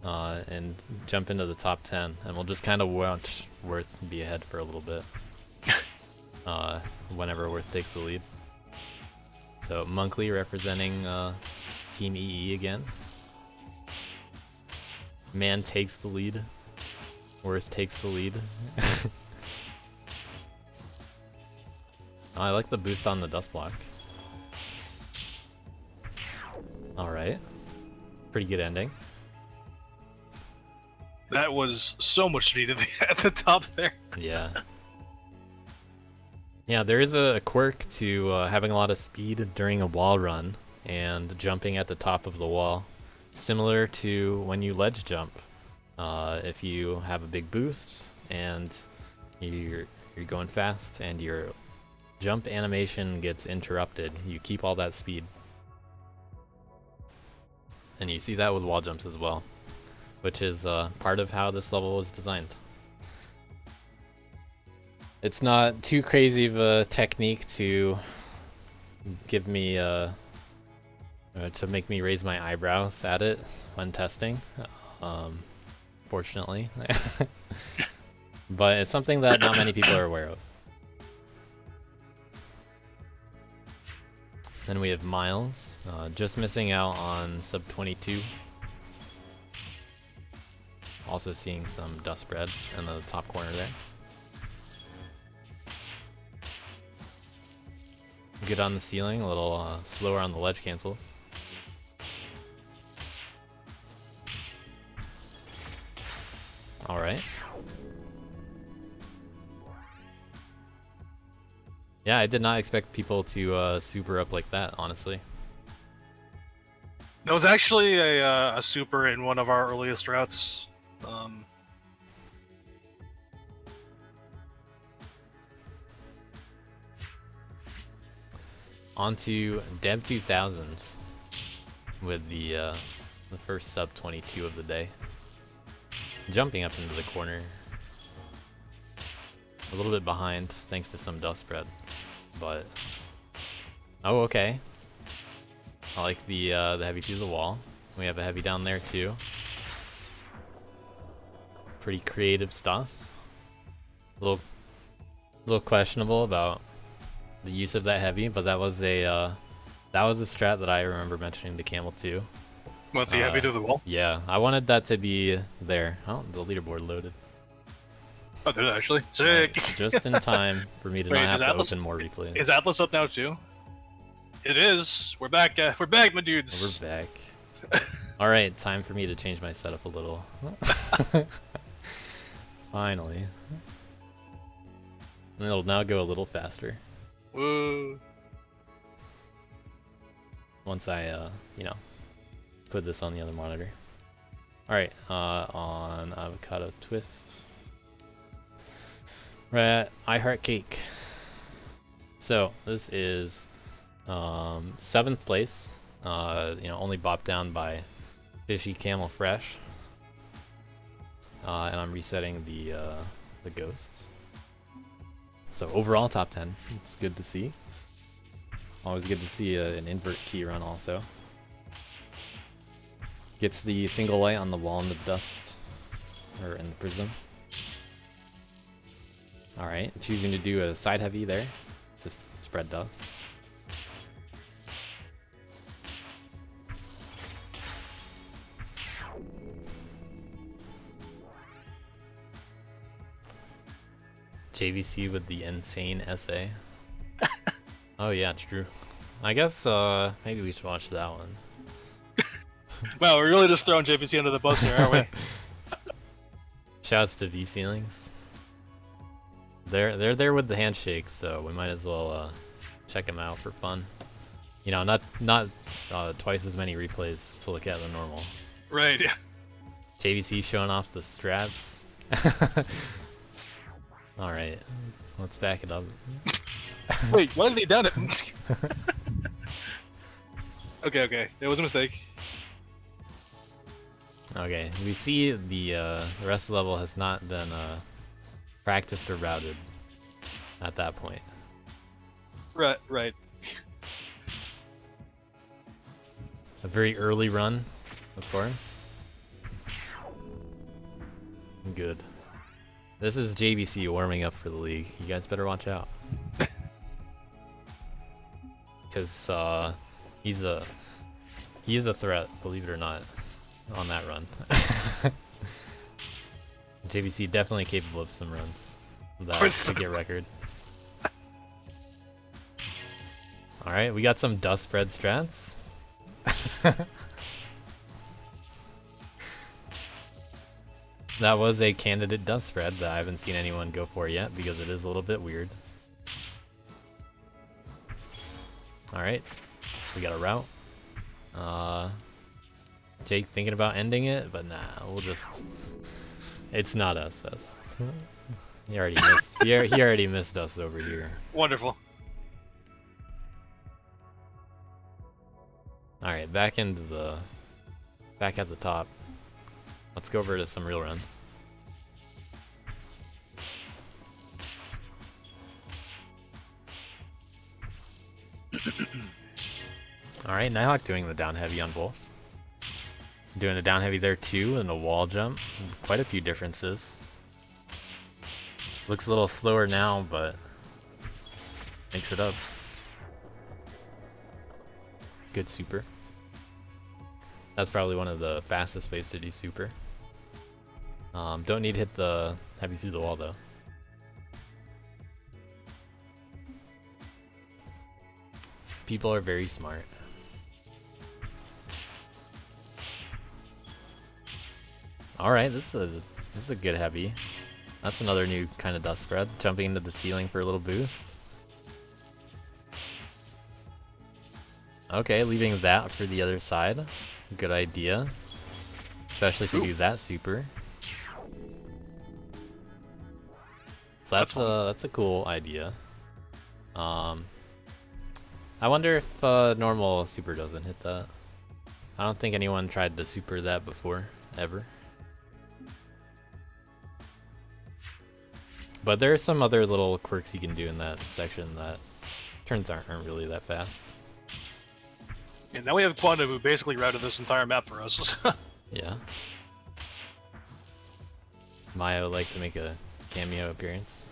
And jump into the top 10, and we'll just kind of watch Worth be ahead for a little bit. Whenever Worth takes the lead. So Monkley representing Team EE again. Man takes the lead. Worth takes the lead. Oh, I like the boost on the dust block. Alright. Pretty good ending. That was so much speed at the top there. Yeah. Yeah, there is a quirk to having a lot of speed during a wall run and jumping at the top of the wall. Similar to when you ledge jump. If you have a big boost and you're going fast and your jump animation gets interrupted, you keep all that speed. And you see that with wall jumps as well, which is part of how this level was designed. It's not too crazy of a technique to give me to make me raise my eyebrows at it when testing, fortunately. But it's something that not many people are aware of. Then we have Miles, just missing out on sub 22. Also seeing some dust spread in the top corner there. Good on the ceiling, a little slower on the ledge cancels. Alright. Yeah, I did not expect people to super up like that, honestly. That was actually a super in one of our earliest routes. Onto Dev 2000s with the first sub 22 of the day. Jumping up into the corner. A little bit behind thanks to some dust spread, but oh, okay. I like the heavy through the wall. We have a heavy down there too. Pretty creative stuff. Little questionable about the use of that heavy, but that was a strat that I remember mentioning to Camel too. What, the heavy through the wall? Yeah, I wanted that to be there. Oh, the leaderboard loaded. Oh, did it actually? Sick! Nice. Just in time for me to Wait, not have to Atlas, open more replays. Is Atlas up now too? It is. We're back. We're back, my dudes. We're back. All right, time for me to change my setup a little. Finally. And it'll now go a little faster Woo. once I, put this on the other monitor. All right, on Avocado Twist. We're at I Heart Cake. So this is 7th place. Only bopped down by Fishy Camel Fresh. And I'm resetting the ghosts. So overall top 10. It's good to see. Always good to see an invert key run also. Gets the single light on the wall in the dust, or in the prism. Alright, choosing to do a side heavy there to spread dust. JVC with the insane essay. Oh yeah, true. I guess maybe we should watch that one. Wow, we're really just throwing JVC under the bus here, aren't we? Shouts to V Ceilings. They're there with the handshake, so we might as well check them out for fun. Not twice as many replays to look at than normal. Right. Yeah. JVC showing off the strats. All right, let's back it up. Wait, why did he done it? Okay, it was a mistake. Okay, we see the rest of the level has not been practiced or routed at that point. Right. A very early run, of course. Good. This is JVC warming up for the league. You guys better watch out. Because he is a threat, believe it or not. on that run. JVC definitely capable of some runs. That's to get record. Alright, we got some dust spread strats. That was a candidate dust spread that I haven't seen anyone go for yet because it is a little bit weird. Alright, we got a route. Jake thinking about ending it, but nah, we'll just... It's not us. He already missed. He already missed us over here. Wonderful. All right, back at the top. Let's go over to some real runs. All right, Nighthawk doing the down heavy on both. Doing a down heavy there too, and a wall jump. Quite a few differences. Looks a little slower now, but makes it up. Good super. That's probably one of the fastest ways to do super. Don't need to hit the heavy through the wall though. People are very smart. Alright, this is a good heavy. That's another new kind of dust spread. Jumping into the ceiling for a little boost. Okay, leaving that for the other side. Good idea. Especially if you do that super. So that's a cool idea. I wonder if normal super doesn't hit that. I don't think anyone tried to super that before, ever. But there are some other little quirks you can do in that section that turns aren't really that fast. And now we have Quantum, who basically routed this entire map for us. Yeah. Maya would like to make a cameo appearance.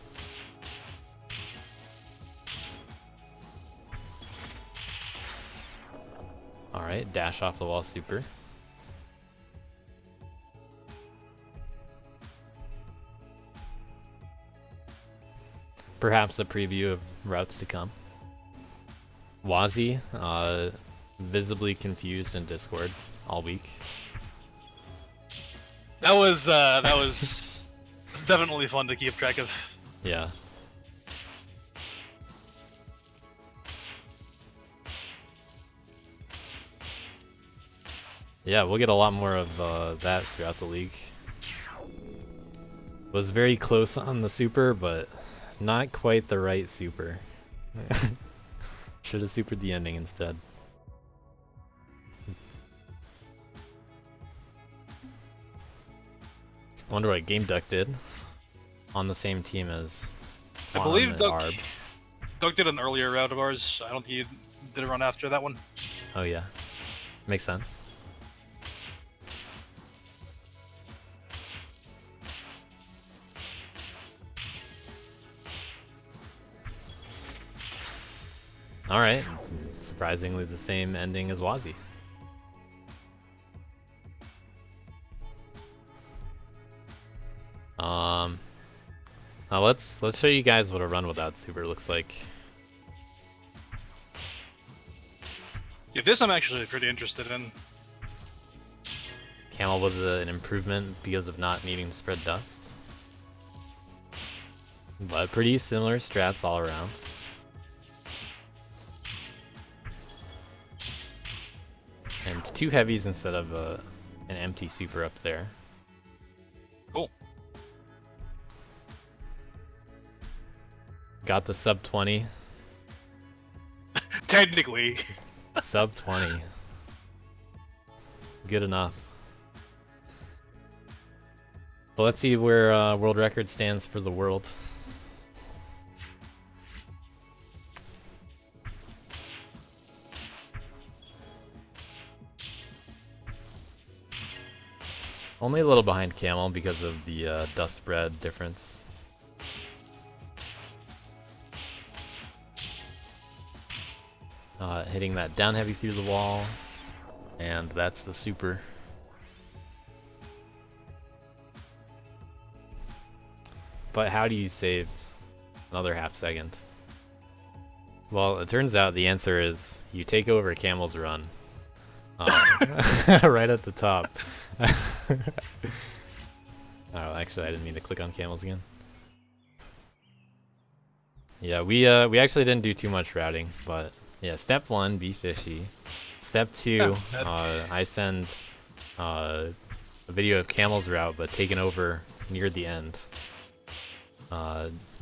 Alright, dash off the wall super. Perhaps a preview of routes to come. Wazi, visibly confused in Discord all week. That was it's definitely fun to keep track of. Yeah. Yeah, we'll get a lot more of that throughout the league. Was very close on the super, but not quite the right super. Should have supered the ending instead. Wonder what Game Duck did on the same team as I believe and Duck Arb. did an earlier route of ours. I don't think he did a run after that one. Oh yeah, makes sense. Alright, surprisingly the same ending as Wazi. Now let's show you guys what a run without super looks like. Yeah, this I'm actually pretty interested in. Camel with an improvement because of not needing to spread dust. But pretty similar strats all around. And 2 heavies instead of an empty super up there. Cool. Got the sub 20. Technically. Sub 20. Good enough. But let's see where world record stands for the world. Only a little behind Camel because of the dust spread difference. Hitting that down heavy through the wall, and that's the super. But how do you save another half second? Well, it turns out the answer is you take over Camel's Run. Right at the top. Oh, actually, I didn't mean to click on camels again. Yeah, we actually didn't do too much routing, but yeah, step 1, be fishy. Step 2, I send a video of Camel's route, but taken over near the end,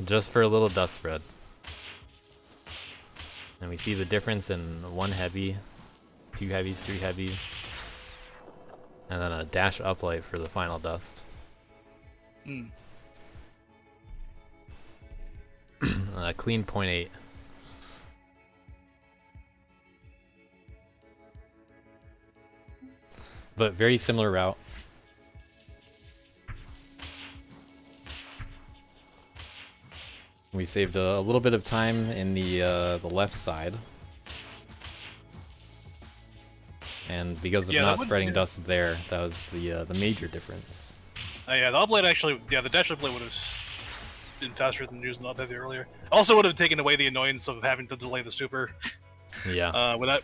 just for a little dust spread. And we see the difference in 1 heavy, 2 heavies, 3 heavies, and then a dash uplight for the final dust. Clean 0.8. But very similar route. We saved a little bit of time in the left side. And because of not spreading dust there, that was the major difference. Yeah, the uplight actually, the dash uplight would have been faster than using the uplight earlier. Also would have taken away the annoyance of having to delay the super. Yeah. Without...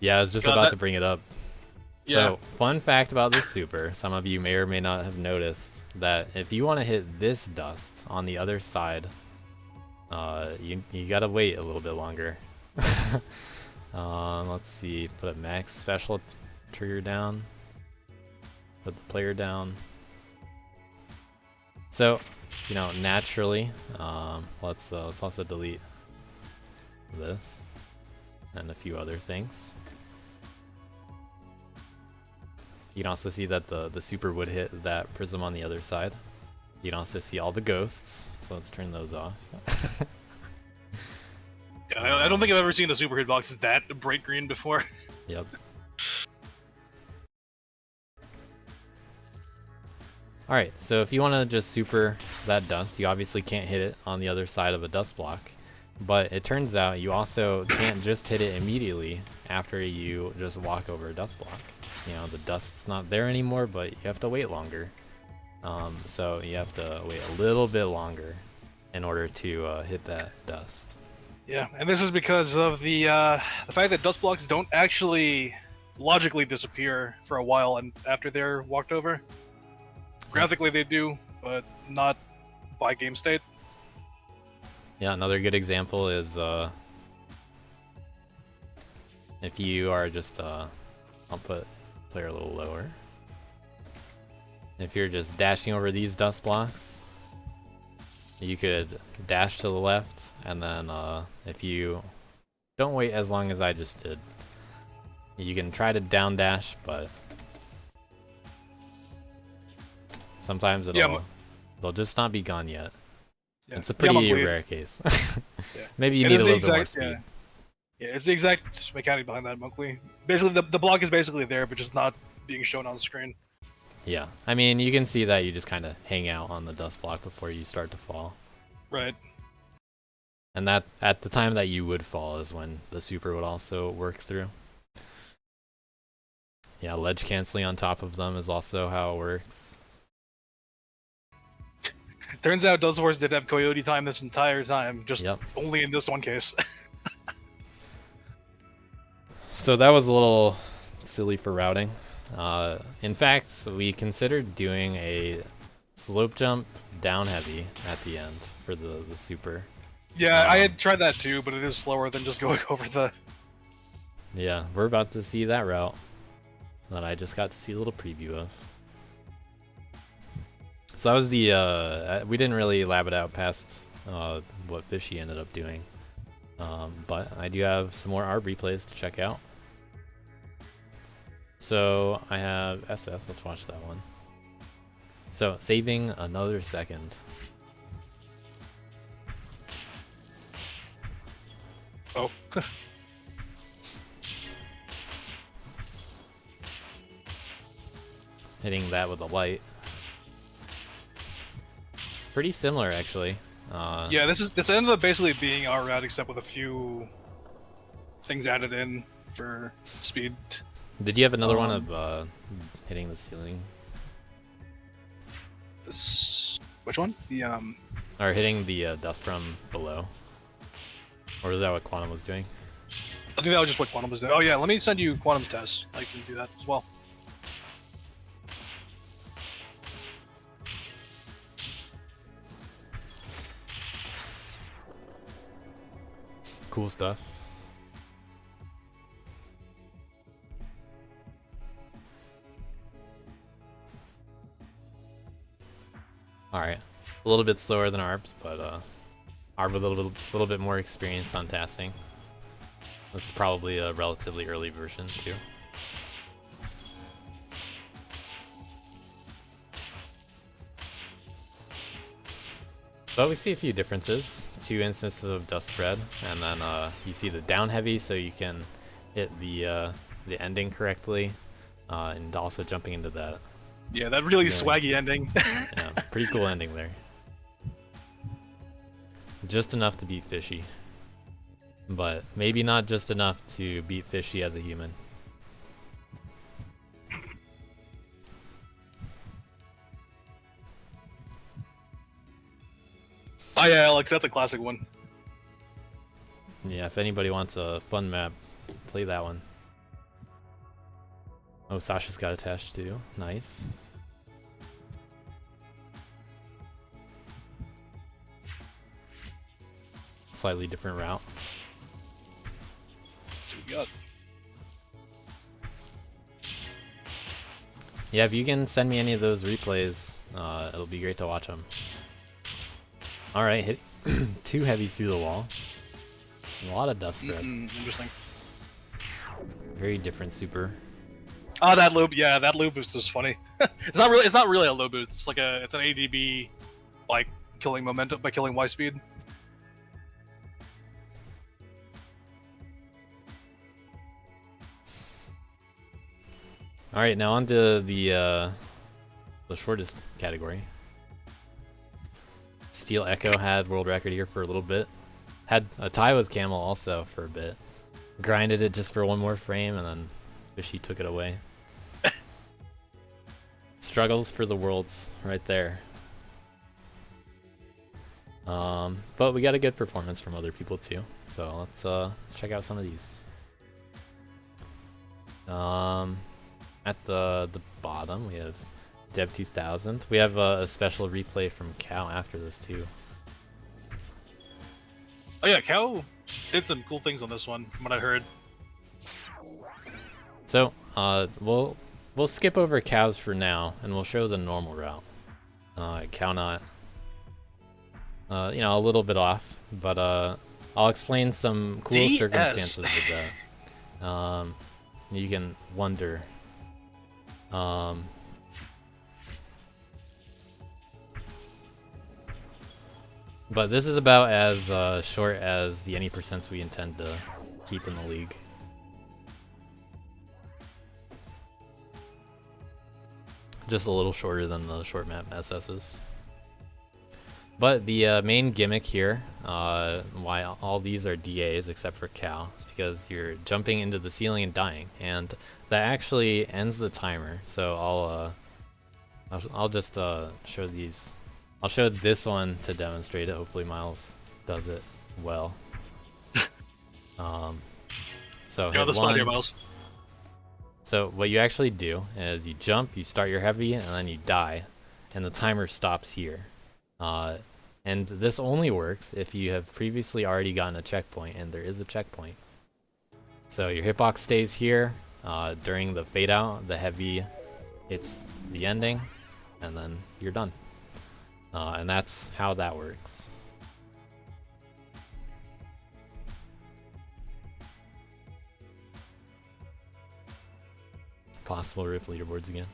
Yeah, I was just about to bring it up. Yeah. So, fun fact about this super, some of you may or may not have noticed, that if you want to hit this dust on the other side, you gotta wait a little bit longer. Let's see, put a max special trigger down, put the player down. So, naturally, let's also delete this and a few other things. You can also see that the super would hit that prism on the other side. You can also see all the ghosts, so let's turn those off. I don't think I've ever seen a super hitbox that bright green before. Yep. Alright, so if you want to just super that dust, you obviously can't hit it on the other side of a dust block. But it turns out you also can't just hit it immediately after you just walk over a dust block. The dust's not there anymore, but you have to wait longer. So you have to wait a little bit longer in order to hit that dust. Yeah, and this is because of the fact that dust blocks don't actually logically disappear for a while and after they're walked over. Graphically they do, but not by game state. Yeah, another good example is if you are just I'll put player a little lower. If you're just dashing over these dust blocks, you could dash to the left, and then if you don't wait as long as I just did, you can try to down dash, but sometimes they'll just not be gone yet. Yeah. It's a pretty rare case. Yeah. Maybe you need a little bit more speed. Yeah, it's the exact mechanic behind that, Monkley. Basically, the block is basically there, but just not being shown on screen. Yeah, I mean, you can see that you just kind of hang out on the dust block before you start to fall. Right. And that at the time that you would fall is when the super would also work through. Yeah, ledge canceling on top of them is also how it works. Turns out Dust Wars did have Coyote time this entire time, just only in this one case. So that was a little silly for routing. In fact, we considered doing a slope jump down heavy at the end for the super. Yeah, I had tried that too, but it is slower than just going over the... Yeah, we're about to see that route that I just got to see a little preview of. So that was the, we didn't really lab it out past what Fishy ended up doing. But I do have some more ARB replays to check out. So I have SS, let's watch that one. So saving another second. Oh. Hitting that with a light. Pretty similar, actually. Yeah, this ended up basically being our route, except with a few things added in for speed. Did you have another one of hitting the ceiling? Which one? The Or hitting the dust from below. Or is that what Quantum was doing? I think that was just what Quantum was doing. Oh yeah, let me send you Quantum's test. I can do that as well. Cool stuff. Alright. A little bit slower than ARBs, but ARB with a little bit more experience on tasking. This is probably a relatively early version too. But we see a few differences. 2 instances of dust spread, and then you see the down heavy, so you can hit the ending correctly, and also jumping into that. Yeah, that really swaggy ending. Yeah, pretty cool ending there. Just enough to beat Fishy, but maybe not just enough to beat Fishy as a human. Oh yeah, Alex, that's a classic one. Yeah, if anybody wants a fun map, play that one. Oh, Sasha's got attached too. Nice. Slightly different route. That's what we got. Yeah, if you can send me any of those replays, it'll be great to watch them. Alright, hit 2 heavies through the wall. A lot of dust spread. Interesting. Very different super. Oh, that loop, yeah, that loop is just funny. It's not really a low boost. It's like it's an ADB, like killing momentum by killing Y speed. All right, now on to the shortest category. Steel Echo had world record here for a little bit. Had a tie with Camel also for a bit. Grinded it just for one more frame, and then Fishy took it away. Struggles for the worlds right there. But we got a good performance from other people too. So let's check out some of these. At the bottom we have Deb 2000. We have a special replay from Cow after this too. Oh yeah, Cow did some cool things on this one, from what I heard. So we'll skip over Cows for now, and we'll show the normal route. Cow not, you know, a little bit off, but I'll explain some cool circumstances with that. You can wonder. But this is about as short as the any percents we intend to keep in the league. Just a little shorter than the short map SS's. But the main gimmick here, why all these are DAs except for Cow, is because you're jumping into the ceiling and dying, and that actually ends the timer. So I'll just show these. I'll show this one to demonstrate it. Hopefully Miles does it well. So Yeah, this one here, Miles. So what you actually do is you jump, you start your heavy, and then you die, and the timer stops here. And this only works if you have previously already gotten a checkpoint, and there is a checkpoint. So your hitbox stays here. During the fade out, the heavy hits the ending, and then you're done. And that's how that works. Possible rip leaderboards again.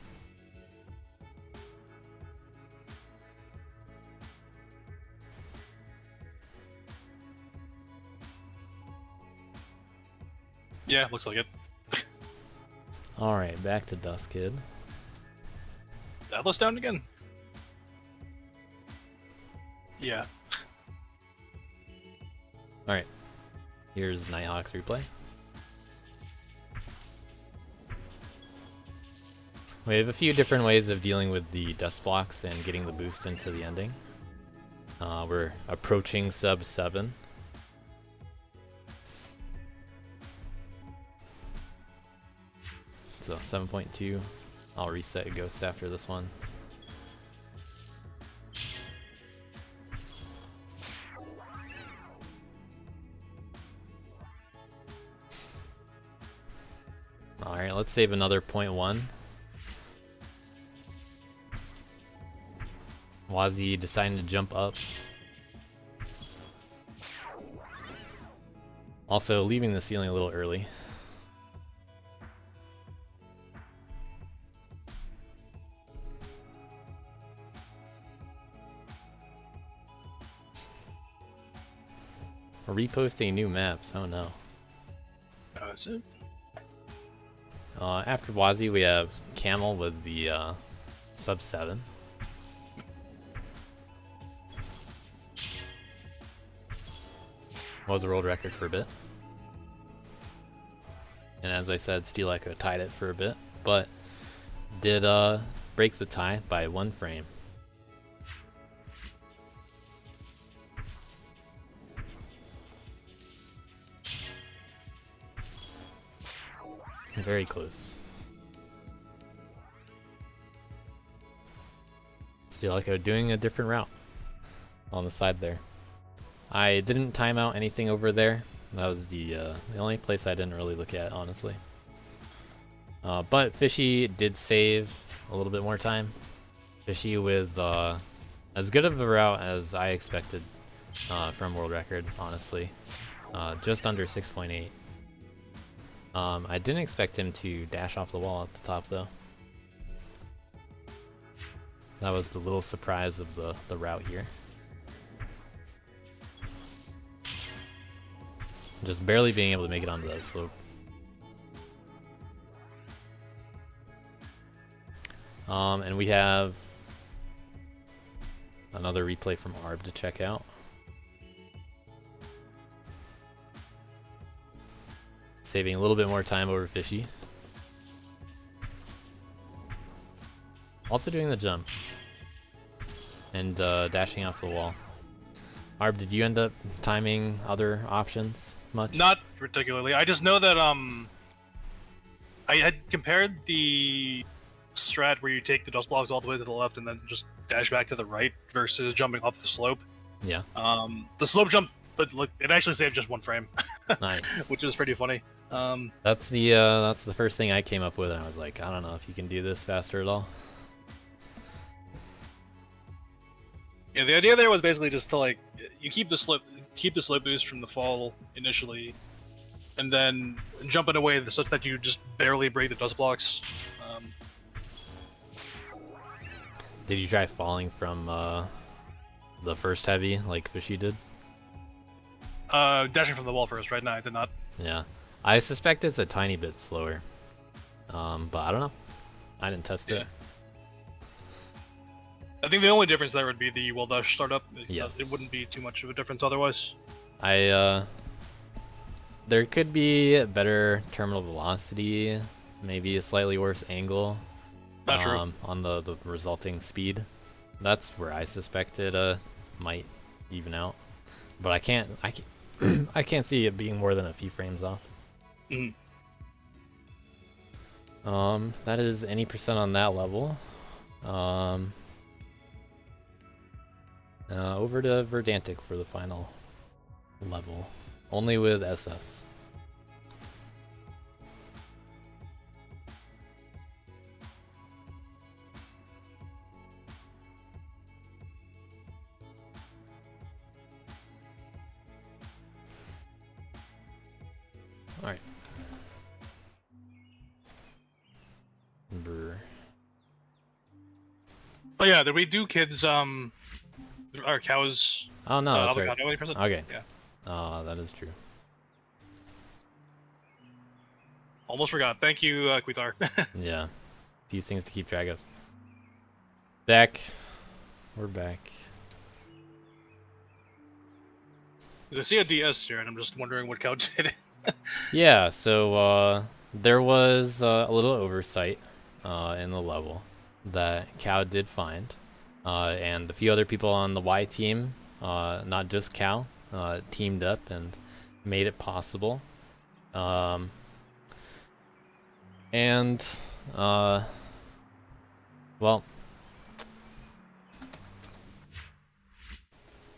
Yeah, looks like it. Alright, back to Dust Kid. Atlas down again. Yeah. Alright, here's Nighthawk's replay. We have a few different ways of dealing with the dust blocks and getting the boost into the ending. We're approaching sub 7. So 7.2. I'll reset ghosts after this one. Alright, let's save another 0.1. Wazi deciding to jump up. Also leaving the ceiling a little early. Reposting new maps, oh no. That's it. After Wazi, we have Camel with the sub 7. Was a world record for a bit. And as I said, Steel Echo tied it for a bit, but did break the tie by 1 frame. Very close. Steel Echo doing a different route on the side there. I didn't time out anything over there. That was the only place I didn't really look at, honestly. But Fishy did save a little bit more time. Fishy with as good of a route as I expected from world record, honestly. Just under 6.8. I didn't expect him to dash off the wall at the top, though. That was the little surprise of the route here. Just barely being able to make it onto that slope. And we have another replay from Arb to check out. Saving a little bit more time over Fishy. Also doing the jump. And dashing off the wall. Arb, did you end up timing other options much? Not particularly. I just know that I had compared the strat where you take the dust blocks all the way to the left and then just dash back to the right versus jumping off the slope. Yeah. The slope jump, but look, it actually saved just 1 frame. Nice. Which is pretty funny. That's the first thing I came up with, and I was like, I don't know if you can do this faster at all. Yeah, the idea there was basically just to like you keep the slope boost from the fall initially, and then jump in a way such that you just barely break the dust blocks. Did you try falling from the first heavy like Fishy did? Dashing from the wall first, right? No, I did not. Yeah, I suspect it's a tiny bit slower, but I don't know. I didn't test it. I think the only difference there would be the wall dash startup. Yes. It wouldn't be too much of a difference otherwise. There could be a better terminal velocity, maybe a slightly worse angle. Not true. On the resulting speed. That's where I suspect it might even out. But I can't I can't see it being more than a few frames off. Mm. That is any percent on that level. Over to Verdantic for the final level. Only with SS. Alright. Oh yeah, did we do kids our cows Oh no, that's right. avocado 80%? Okay. Yeah. Oh, that is true. Almost forgot. Thank you, Quitar. Yeah. A few things to keep track of. Back. We're back. Because I see a DS here, and I'm just wondering what cow did. Yeah, so there was a little oversight in the level that Cow did find. And the few other people on the Y team not just Cal, teamed up and made it possible. And well,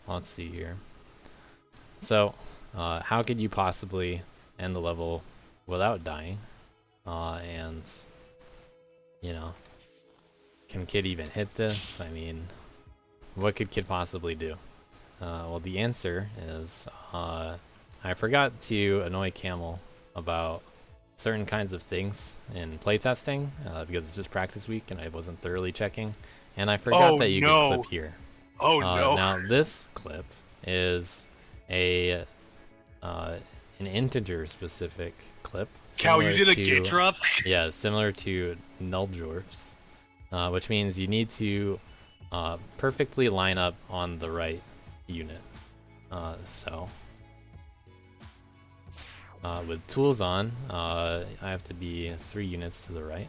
let's see here. So, how could you possibly end the level without dying? And, you know, can Kid even hit this? I mean, what could Kid possibly do? Well, the answer is, I forgot to annoy Camel about certain kinds of things in playtesting, because it's just practice week and I wasn't thoroughly checking. And I forgot that you could clip here. Oh no. Now this clip is an integer specific clip. Cow, you did a to- gate drop? Yeah, similar to null dwarfs, which means you need to perfectly line up on the right unit. So with tools on, I have to be 3 units to the right.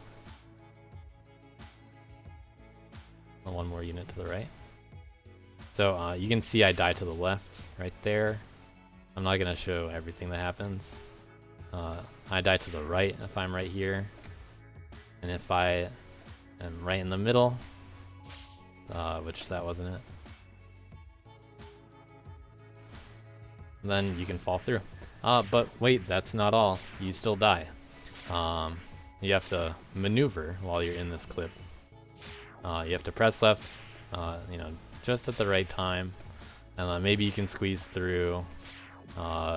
And 1 more unit to the right. So you can see I die to the left right there. I'm not going to show everything that happens. I die to the right if I'm right here. And if I am right in the middle, which that wasn't it, then you can fall through. But wait, that's not all. You still die. You have to maneuver while you're in this clip. You have to press left, you know, just at the right time, and then maybe you can squeeze through.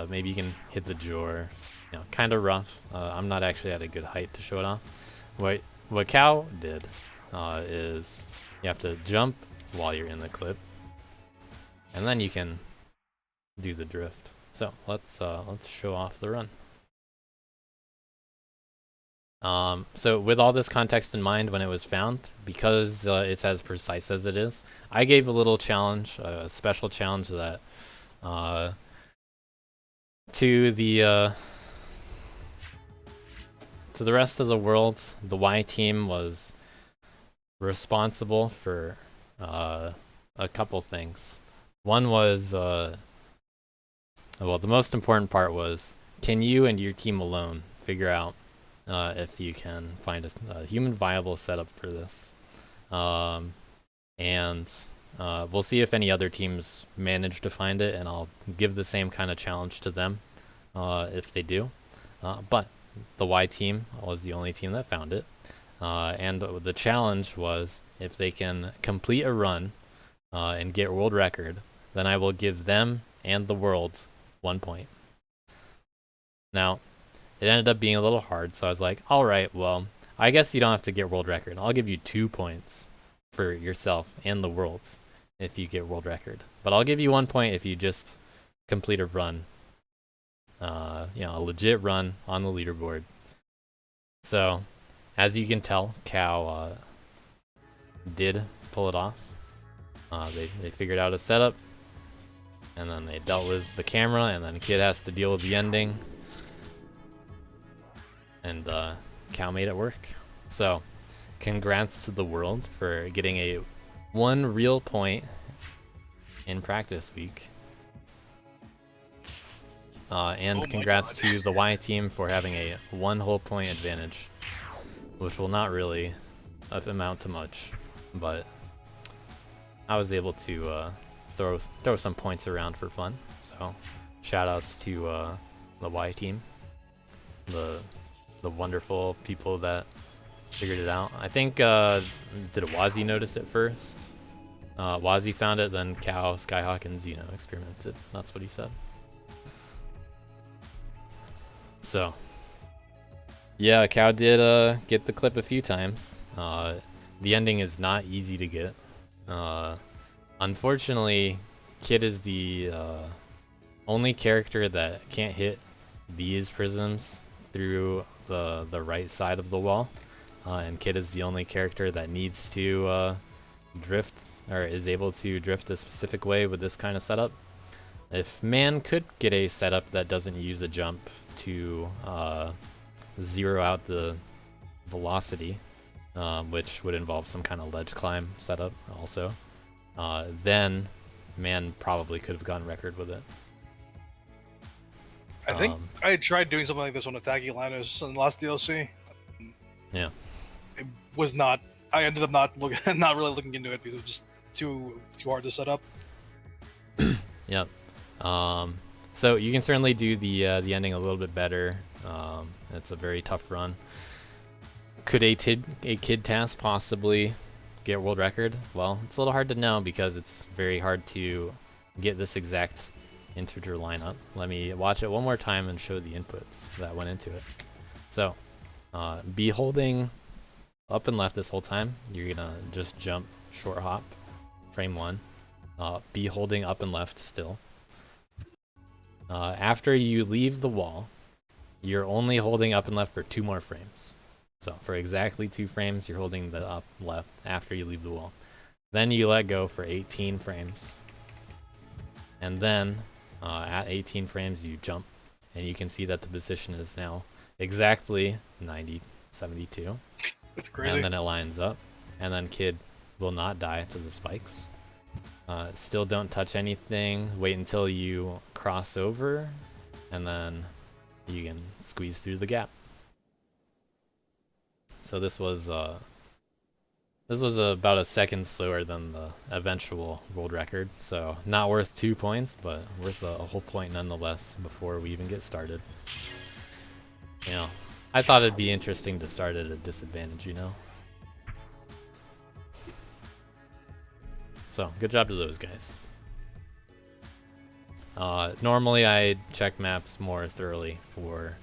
Maybe you can hit the jaw. You know, kind of rough. I'm not actually at a good height to show it off. What Cow did is you have to jump while you're in the clip, and then you can do the drift. So let's show off the run. So with all this context in mind when it was found, because it's as precise as it is, I gave a little challenge, a special challenge that to the rest of the world. The Y team was responsible for a couple things. One was well, the most important part was, can you and your team alone figure out if you can find a human viable setup for this? And we'll see if any other teams manage to find it, and I'll give the same kind of challenge to them if they do. But the Y team was the only team that found it. And the challenge was, if they can complete a run and get world record, then I will give them and the world 1 point. Now, it ended up being a little hard, so I was like, alright, well, I guess you don't have to get world record. I'll give you 2 points for yourself and the world if you get world record. But I'll give you 1 point if you just complete a run. You know, a legit run on the leaderboard. So, as you can tell, Cow did pull it off. They figured out a setup, and then they dealt with the camera, and then Kid has to deal with the ending. And Cow made it work. So, congrats to the world for getting a 1 real point in practice week. And congrats to the Y team for having a 1 whole point advantage, which will not really amount to much, but I was able to throw some points around for fun. So, shoutouts to the Y team, the wonderful people that figured it out. I think did Wazzy notice it first? Wazzy found it, then Cow, Skyhawk, and Xeno experimented. That's what he said. So, yeah, Cow did get the clip a few times. The ending is not easy to get. Unfortunately, Kid is the only character that can't hit these prisms through the right side of the wall, and Kid is the only character that needs to drift, or is able to drift a specific way with this kind of setup. If Man could get a setup that doesn't use a jump to zero out the velocity, which would involve some kind of ledge climb setup also, then Man probably could have gone record with it. I think I tried doing something like this on Attacking Linus in the last DLC. Yeah. It was not. I ended up not not really looking into it because it was just too hard to set up. Yep. So you can certainly do the ending a little bit better. It's a very tough run. Could a kid task possibly get world record? Well, it's a little hard to know because it's very hard to get this exact integer lineup. Let me watch it one more time and show the inputs that went into it. So, be holding up and left this whole time. You're gonna just jump short hop, frame 1. Be holding up and left still. After you leave the wall, you're only holding up and left for 2 more frames. So for exactly 2 frames, you're holding the up left after you leave the wall. Then you let go for 18 frames. And then at 18 frames, you jump. And you can see that the position is now exactly 90, 72. That's crazy. And then it lines up. And then kid will not die to the spikes. Still don't touch anything. Wait until you cross over. And then you can squeeze through the gap. So this was about a second slower than the eventual world record. So not worth 2 points, but worth a whole point nonetheless before we even get started. You know, I thought it'd be interesting to start at a disadvantage, you know? So good job to those guys. Normally I check maps more thoroughly for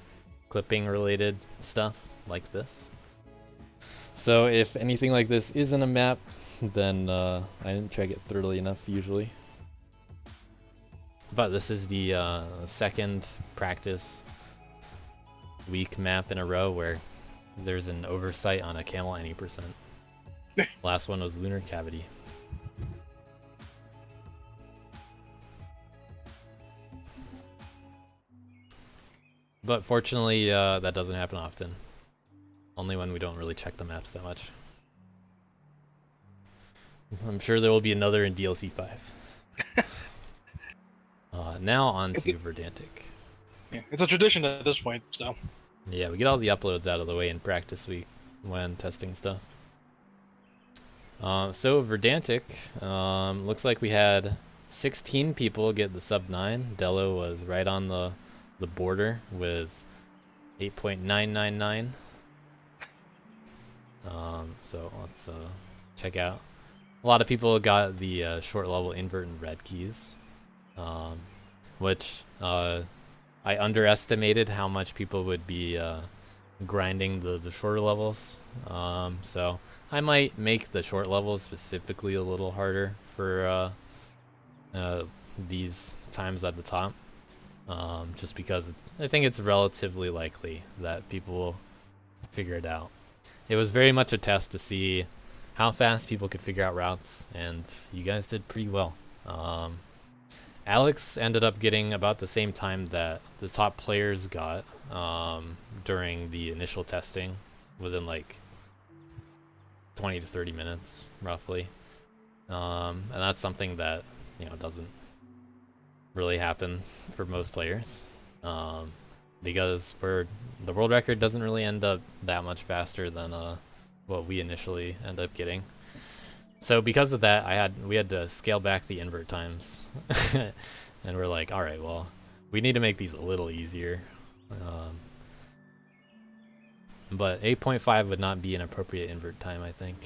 clipping related stuff like this. So if anything like this isn't a map, then I didn't check it thoroughly enough usually. But this is the second practice week map in a row where there's an oversight on a camel any percent. Last one was Lunar Cavity. But fortunately, that doesn't happen often. Only when we don't really check the maps that much. I'm sure there will be another in DLC 5. Now on to Verdantic. Yeah, it's a tradition at this point, so. Yeah, we get all the uploads out of the way in practice week when testing stuff. So Verdantic, looks like we had 16 people get the sub 9. Dello was right on the border with 8.999. So let's check out. A lot of people got the short level invert and red keys, which I underestimated how much people would be grinding the shorter levels. So I might make the short levels specifically a little harder for these times at the top, just because I think it's relatively likely that people will figure it out. It was very much a test to see how fast people could figure out routes, and you guys did pretty well. Alex ended up getting about the same time that the top players got during the initial testing, within like 20 to 30 minutes, roughly. And that's something that, you know, doesn't really happen for most players. Because for the world record doesn't really end up that much faster than what we initially end up getting. So because of that, we had to scale back the invert times, and we're like, all right, well, we need to make these a little easier. But 8.5 would not be an appropriate invert time, I think.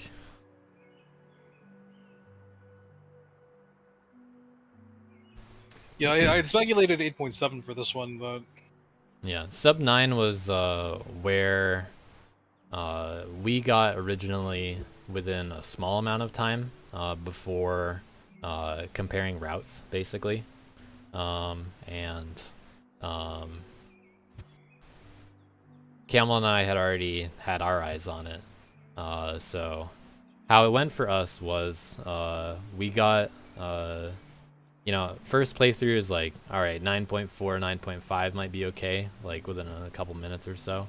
Yeah, I had speculated 8.7 for this one, but yeah, sub 9 was where we got originally within a small amount of time before comparing routes, basically. Camel and I had already had our eyes on it. So how it went for us was we got, you know, first playthrough is like, all right, 9.4, 9.5 might be okay, like within a couple minutes or so.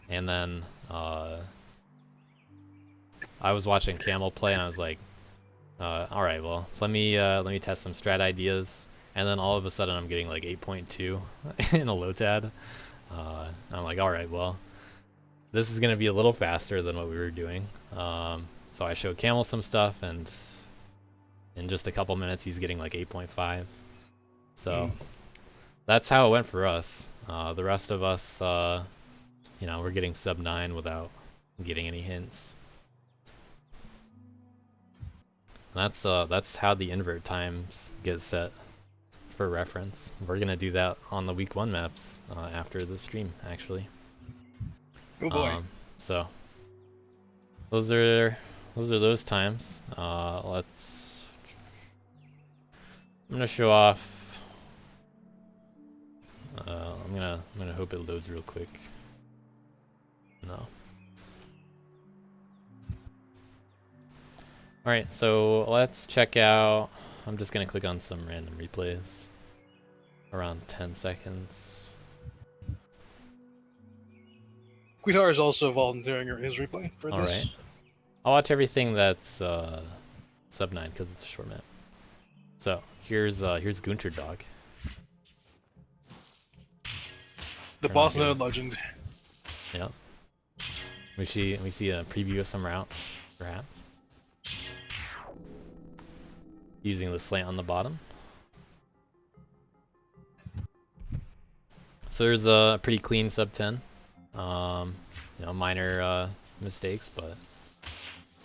And then I was watching Camel play and I was like, All right, well, so let me test some strat ideas, and then all of a sudden I'm getting like 8.2 in a Lotad. I'm like, all right, well, this is gonna be a little faster than what we were doing. So I showed Camel some stuff, and in just a couple minutes he's getting like 8.5. So that's how it went for us. The rest of us, we're getting sub 9 without getting any hints. That's how the invert times get set for reference. We're gonna do that on the week 1 maps after the stream, actually. Oh boy. So those are those times. I'm gonna show off. I'm gonna hope it loads real quick. No. Alright, so let's check out. I'm just gonna click on some random replays. Around 10 seconds. Quitar is also volunteering his replay for this. Alright. I'll watch everything that's sub 9 because it's a short map. So here's Gunter Dog. The boss node legend. Yep. We see a preview of some route, perhaps. Using the slant on the bottom. So there's a pretty clean sub 10. Minor mistakes, but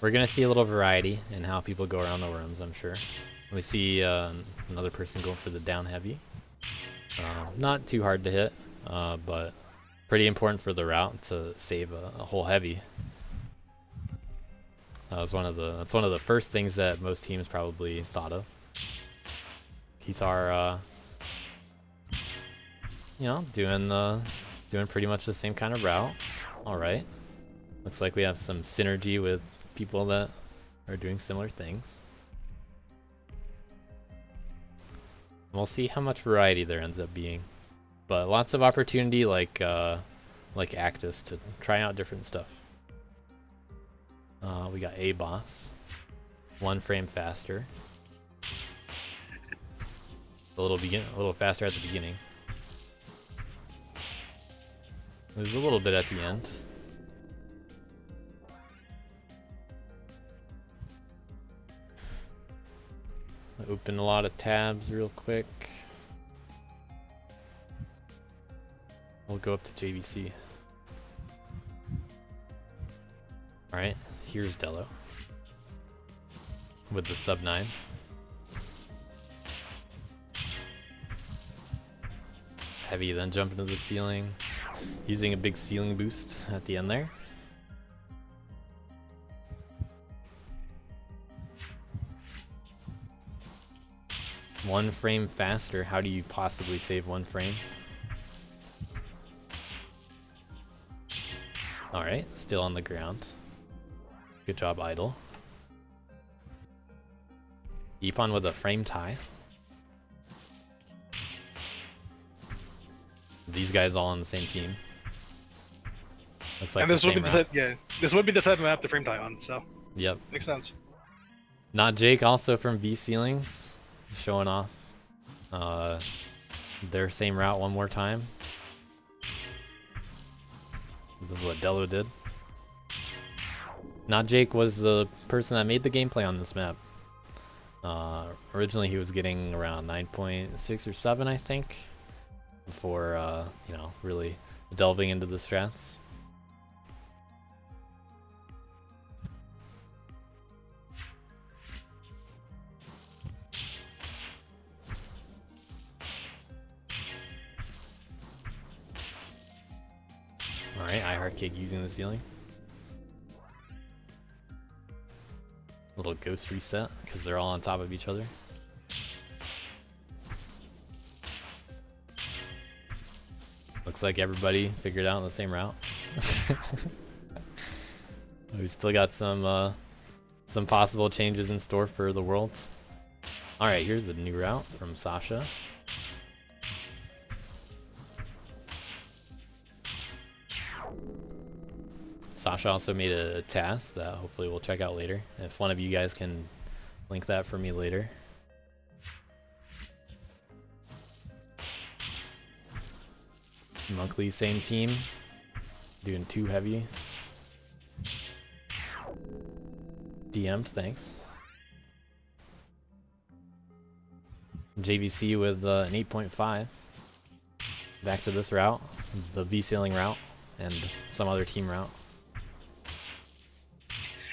we're gonna see a little variety in how people go around the worms, I'm sure. We see another person going for the down heavy. Not too hard to hit, but pretty important for the route to save a whole heavy. That's one of the first things that most teams probably thought of. Quitar, doing pretty much the same kind of route. All right, looks like we have some synergy with people that are doing similar things. We'll see how much variety there ends up being, but lots of opportunity, like Actus, to try out different stuff. We got a boss, 1 frame faster, a little faster at the beginning. There's a little bit at the end. Open a lot of tabs real quick. We'll go up to JVC. Alright, here's Dello with the sub 9. Heavy then jump into the ceiling, using a big ceiling boost at the end there. One frame faster. How do you possibly save 1 frame? Alright, still on the ground. Good job, Idle. Epon with a frame tie. These guys all on the same team. Looks like And this would be this would be the type of map to frame tie on, so yep. makes sense. Not Jake, also from V Ceilings, showing off their same route one more time. This is what Dello did. Not Jake was the person that made the gameplay on this map. Originally he was getting around 9.6 or 7, I think, before really delving into the strats. Alright, iHeartCake using the ceiling. Little ghost reset, because they're all on top of each other. Looks like everybody figured out the same route. We've still got some possible changes in store for the world. Alright, here's the new route from Sasha. Sasha also made a task that hopefully we'll check out later. If one of you guys can Link that for me later. Monkley, same team. Doing 2 heavies. DM'd, thanks. JVC with an 8.5. Back to this route, the V-Sailing route, and some other team route.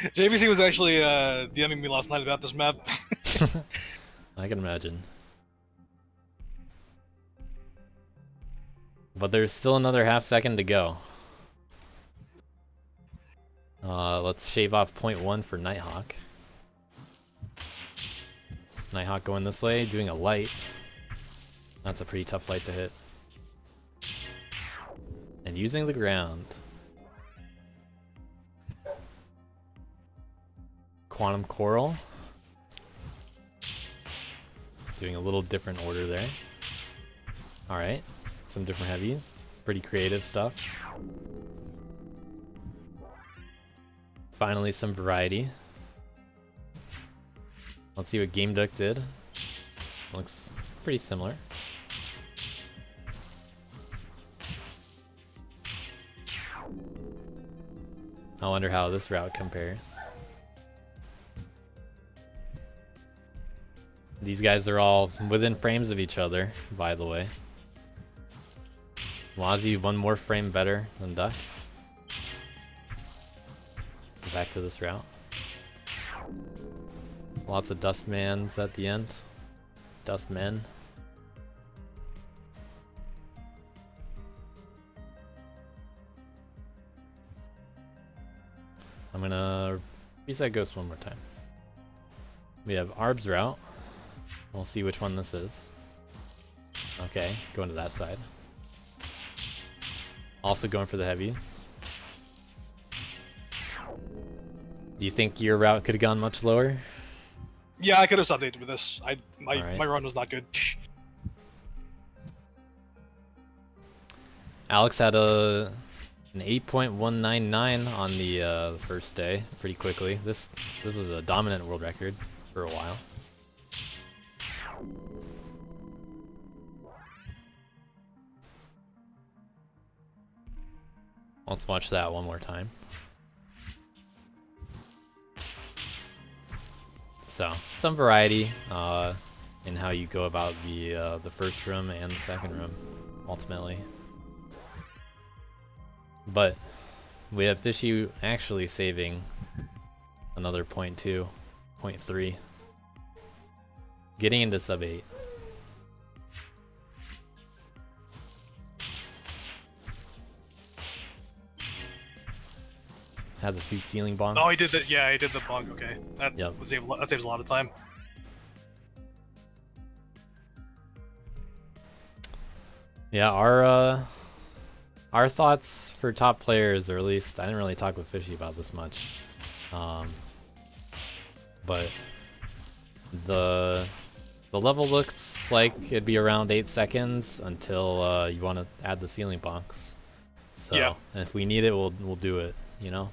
JVC was actually DMing me last night about this map. I can imagine. But there's still another half second to go. Let's shave off 0.1 for Nighthawk. Nighthawk going this way, doing a light. That's a pretty tough light to hit. And using the ground. Quantum Coral. Doing a little different order there. Alright, some different heavies. Pretty creative stuff. Finally some variety. Let's see what Game Duck did. Looks pretty similar. I wonder how this route compares. These guys are all within frames of each other, by the way. Wazzy 1 more frame better than Duck. Back to this route. Lots of Dustmans at the end. Dustmen. I'm gonna reset Ghost one more time. We have Arb's route. We'll see which one this is. Okay, going to that side. Also going for the heavies. Do you think your route could have gone much lower? Yeah, I could have updated with this. My Alright. my run was not good. Alex had an 8.199 on the first day, pretty quickly. This was a dominant world record for a while. Let's watch that one more time. So, some variety in how you go about the first room and the second room, ultimately. But we have Fishy actually saving another 0.2, 0.3, getting into sub 8. Has a few ceiling bonks. Oh, he did that. Yeah, he did the bug. Okay, that Yep. that saves a lot of time. Yeah, our thoughts for top players, or at least I didn't really talk with Fishy about this much, but the level looks like it'd be around 8 seconds until you want to add the ceiling box. So Yeah. if we need it, we'll do it. You know.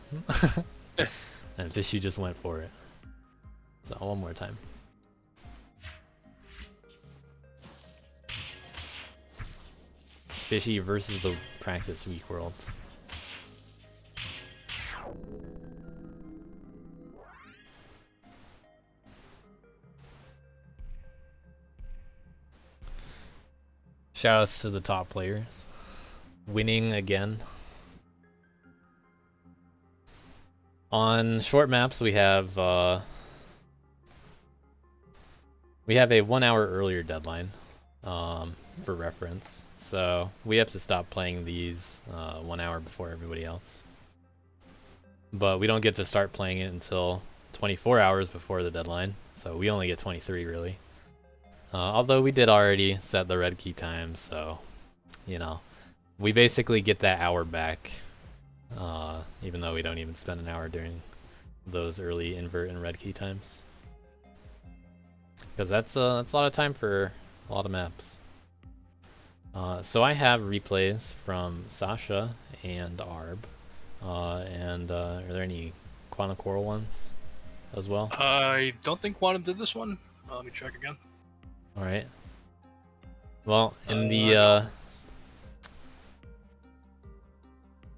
And Fishy just went for it. So one more time. Fishy versus the practice week world. Shoutouts to the top players. Winning again. On short maps, we have a 1 hour earlier deadline, for reference. So we have to stop playing these 1 hour before everybody else. But we don't get to start playing it until 24 hours before the deadline. So we only get 23 really. Although we did already set the red key time, so you know, we basically get that hour back. Even though we don't even spend an hour during those early invert and red key times, because that's a lot of time for a lot of maps. So I have replays from Sasha and Arb, and are there any Quantum Coral ones as well? I don't think Quantum did this one. Let me check again. All right. Well, in the No.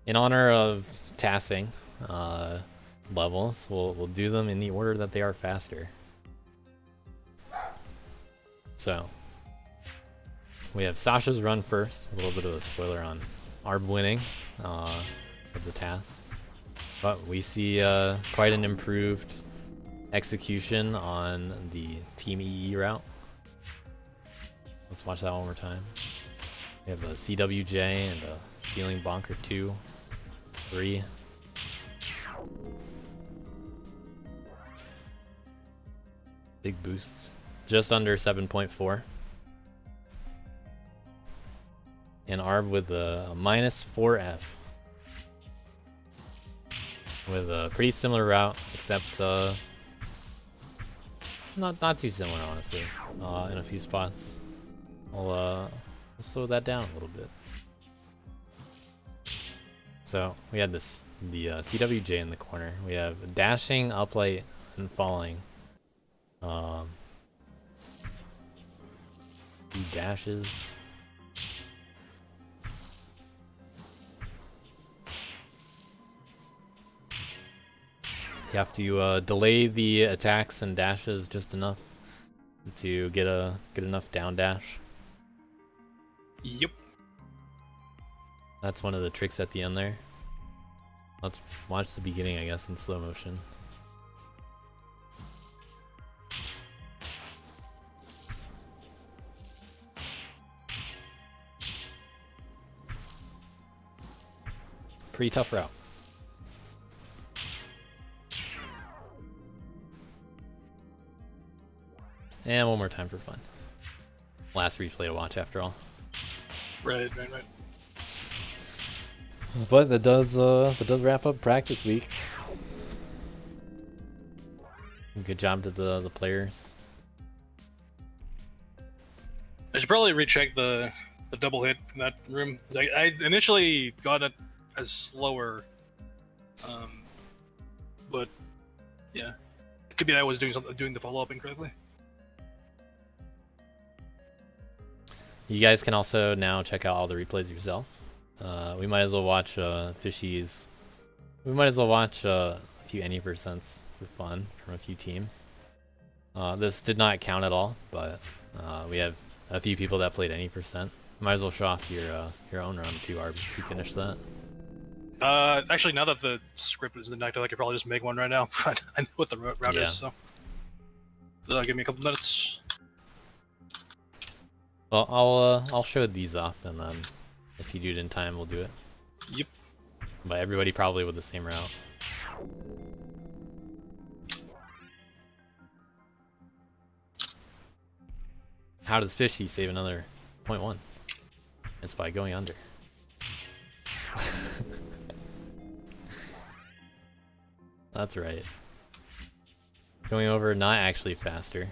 in honor of tassing levels, we'll do them in the order that they are faster. So we have Sasha's run first. A little bit of a spoiler on Arb winning of the TAS, but we see quite an improved execution on the Team EE route. Let's watch that one more time. We have a CWJ and a Ceiling Bonker 2, 3. Big boosts. Just under 7.4. And Arb with a minus 4F. With a pretty similar route, except not too similar, honestly, in a few spots. We'll slow that down a little bit. So we had the CWJ in the corner. We have dashing, uplight, and falling. He dashes. You have to delay the attacks and dashes just enough to get enough down dash. Yep. That's one of the tricks at the end there. Let's watch the beginning, I guess, in slow motion. Pretty tough route. And one more time for fun. Last replay to watch after all. Right. But that does wrap up practice week. Good job to the players. I should probably recheck the double hit in that room. I initially got it as slower, but yeah, it could be I was doing the follow up incorrectly. You guys can also now check out all the replays yourself. We might as well watch Fishy's. We might as well watch a few any% for fun from a few teams. This did not count at all, but we have a few people that played any%. Might as well show off your own run too, Arb, if you finish that. Actually, now that the script is enacted, I could probably just make one right now. I know what the route is, so that'll give me a couple minutes. Well, I'll show these off, and then if you do it in time, we'll do it. Yep. But everybody probably with the same route. How does Fishy save another 0.1? It's by going under. That's right. Going over, not actually faster.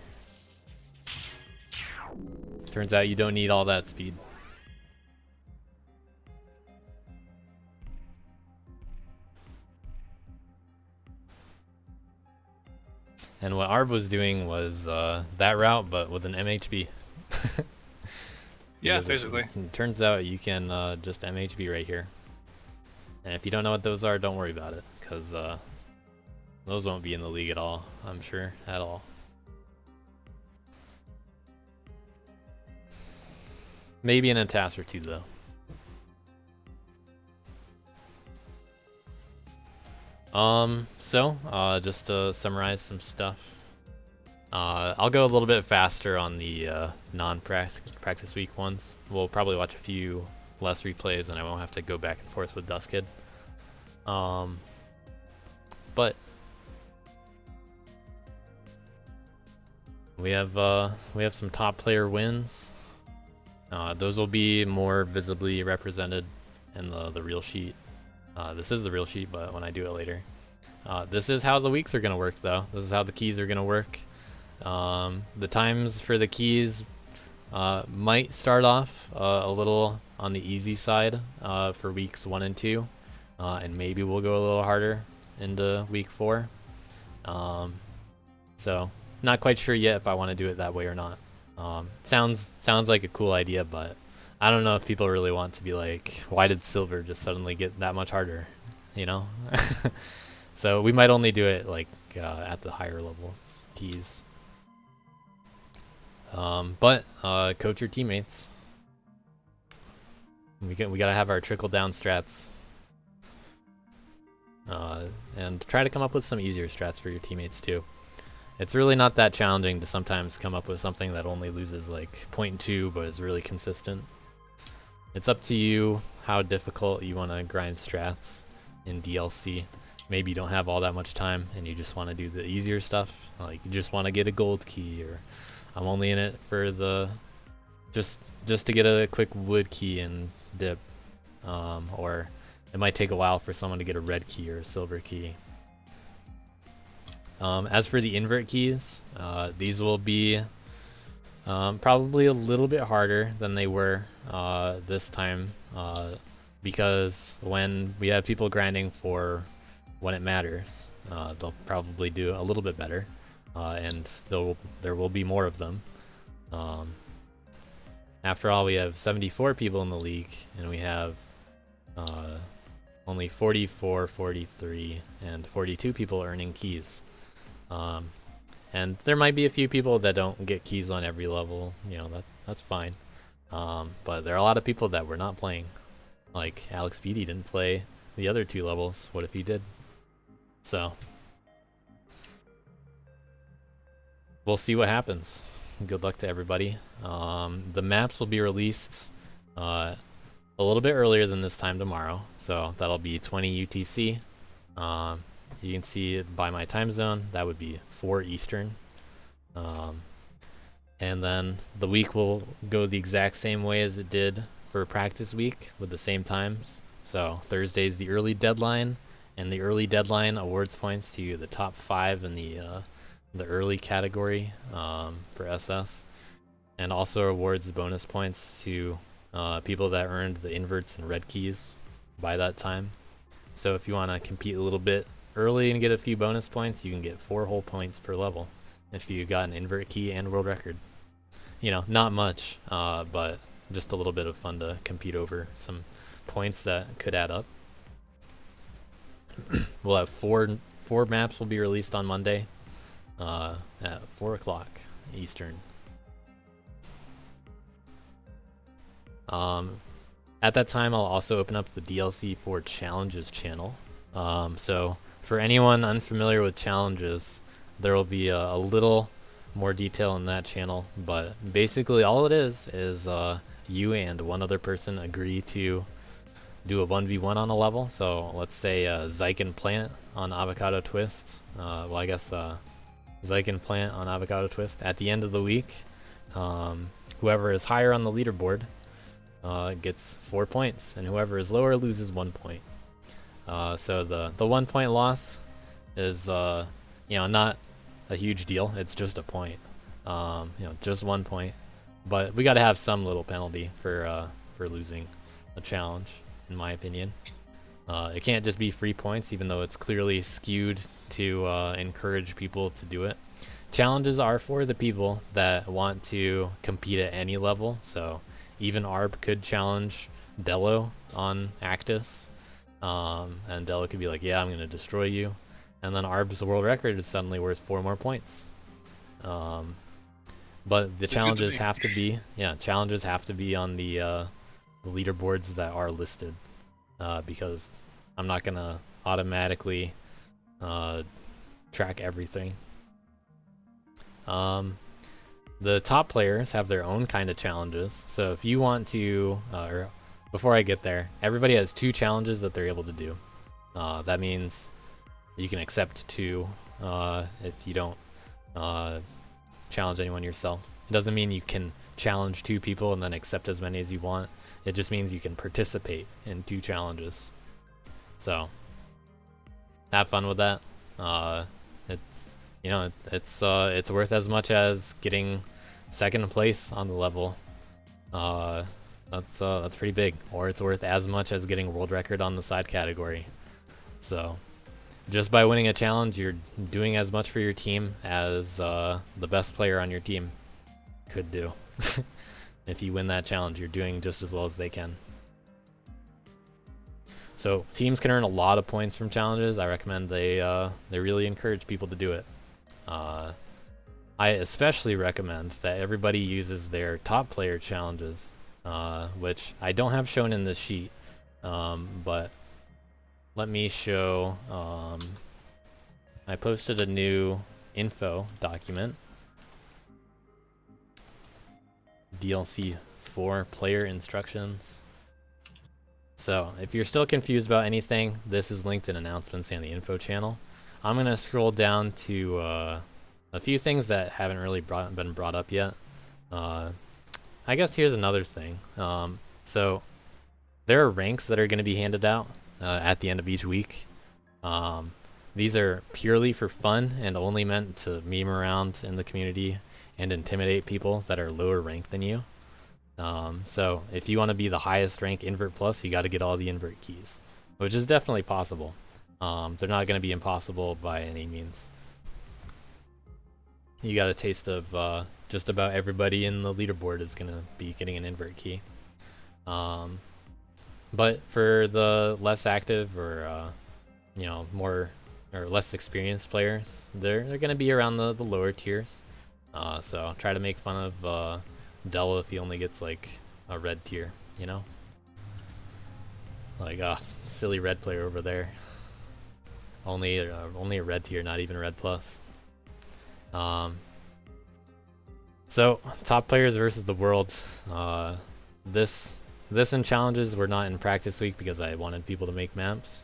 Turns out you don't need all that speed. And what Arb was doing was that route, but with an MHB. Yeah, basically. It turns out you can just MHB right here. And if you don't know what those are, don't worry about it, because those won't be in the league at all, I'm sure, at all. Maybe in a task or two, though. Just to summarize some stuff. I'll go a little bit faster on the non-practice week ones. We'll probably watch a few less replays, and I won't have to go back and forth with Dustkid. But we have some top player wins. Those will be more visibly represented in the real sheet. This is the real sheet, but when I do it later. This is how the weeks are going to work, though. This is how the keys are going to work. The times for the keys might start off a little on the easy side for weeks 1 and 2, and maybe we'll go a little harder into week 4. So not quite sure yet if I want to do it that way or not. Sounds like a cool idea, but I don't know if people really want to be like, why did silver just suddenly get that much harder? You know? So we might only do it like at the higher levels keys. But coach your teammates. We gotta have our trickle down strats. And try to come up with some easier strats for your teammates too. It's really not that challenging to sometimes come up with something that only loses like 0.2 but is really consistent. It's up to you how difficult you want to grind strats in DLC. Maybe you don't have all that much time and you just want to do the easier stuff. Like you just want to get a gold key, or I'm only in it for the just to get a quick wood key and dip. Or it might take a while for someone to get a red key or a silver key. As for the invert keys, these will be probably a little bit harder than they were this time, because when we have people grinding for when it matters, they'll probably do a little bit better, and there will be more of them. After all, we have 74 people in the league, and we have only 44, 43, and 42 people earning keys. And there might be a few people that don't get keys on every level, you know, that's fine. But there are a lot of people that were not playing. Like Alex Beatty didn't play the other 2 levels. What if he did? So we'll see what happens. Good luck to everybody. The maps will be released a little bit earlier than this time tomorrow, so that'll be 20 UTC. You can see it by my time zone. That would be 4 Eastern. And then the week will go the exact same way as it did for practice week with the same times. So Thursday's the early deadline, and the early deadline awards points to the top 5 in the early category for SS, and also awards bonus points to people that earned the inverts and red keys by that time. So if you want to compete a little bit early and get a few bonus points, you can get 4 whole points per level if you got an invert key and world record. You know, not much, but just a little bit of fun to compete over some points that could add up. We'll have four maps will be released on Monday at 4 o'clock Eastern. At that time, I'll also open up the DLC for Challenges channel. So for anyone unfamiliar with Challenges, there will be a little more detail in that channel, but basically all it is you and one other person agree to do a 1v1 on a level. So let's say Zyken Plant on Avocado Twist. Well, I guess Zyken Plant on Avocado Twist. At the end of the week, whoever is higher on the leaderboard gets 4 points, and whoever is lower loses 1 point. So the 1 point loss is you know, not a huge deal. It's just a point. You know, just 1 point. But we got to have some little penalty for losing a challenge, in my opinion. It can't just be free points, even though it's clearly skewed to encourage people to do it. Challenges are for the people that want to compete at any level. So even Arb could challenge Dello on Actus, and Dello could be like, yeah, I'm going to destroy you. And then Arb's world record is suddenly worth 4 more points. But the challenges have to be, challenges have to be on the leaderboards that are listed, because I'm not gonna automatically track everything. The top players have their own kind of challenges. So if you want to, or before I get there, everybody has 2 challenges that they're able to do. That means you can accept 2 if you don't challenge anyone yourself. It doesn't mean you can challenge 2 people and then accept as many as you want. It just means you can participate in 2 challenges. So have fun with that. It's, you know, it's worth as much as getting 2nd place on the level. That's pretty big. Or it's worth as much as getting world record on the side category. So just by winning a challenge, you're doing as much for your team as the best player on your team could do. If you win that challenge, you're doing just as well as they can. So teams can earn a lot of points from challenges. I recommend they really encourage people to do it. I especially recommend that everybody uses their top player challenges, which I don't have shown in this sheet, but let me show. I posted a new info document, DLC 4 player instructions. So if you're still confused about anything, this is linked in announcements and the info channel. I'm gonna scroll down to a few things that haven't really been brought up yet. I guess here's another thing. So there are ranks that are going to be handed out at the end of each week. These are purely for fun and only meant to meme around in the community and intimidate people that are lower ranked than you. So if you want to be the highest rank Invert Plus, you got to get all the Invert keys, which is definitely possible. They're not going to be impossible by any means. You got a taste of just about everybody in the leaderboard is going to be getting an Invert key. But for the less active or more or less experienced players, they're going to be around the lower tiers. So try to make fun of Delo if he only gets like a red tier, you know? Like, silly red player over there. Only a red tier, not even a red plus. So top players versus the world. This in challenges were not in practice week because I wanted people to make maps.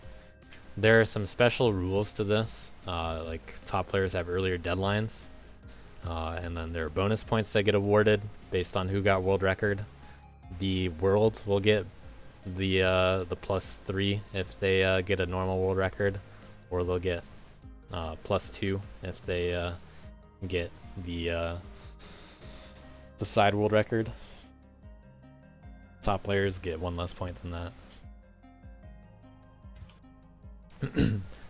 There are some special rules to this. Like top players have earlier deadlines, and then there are bonus points that get awarded based on who got world record. The world will get the +3 if they get a normal world record, or they'll get +2 if they get the side world record. Top players get 1 less point than that.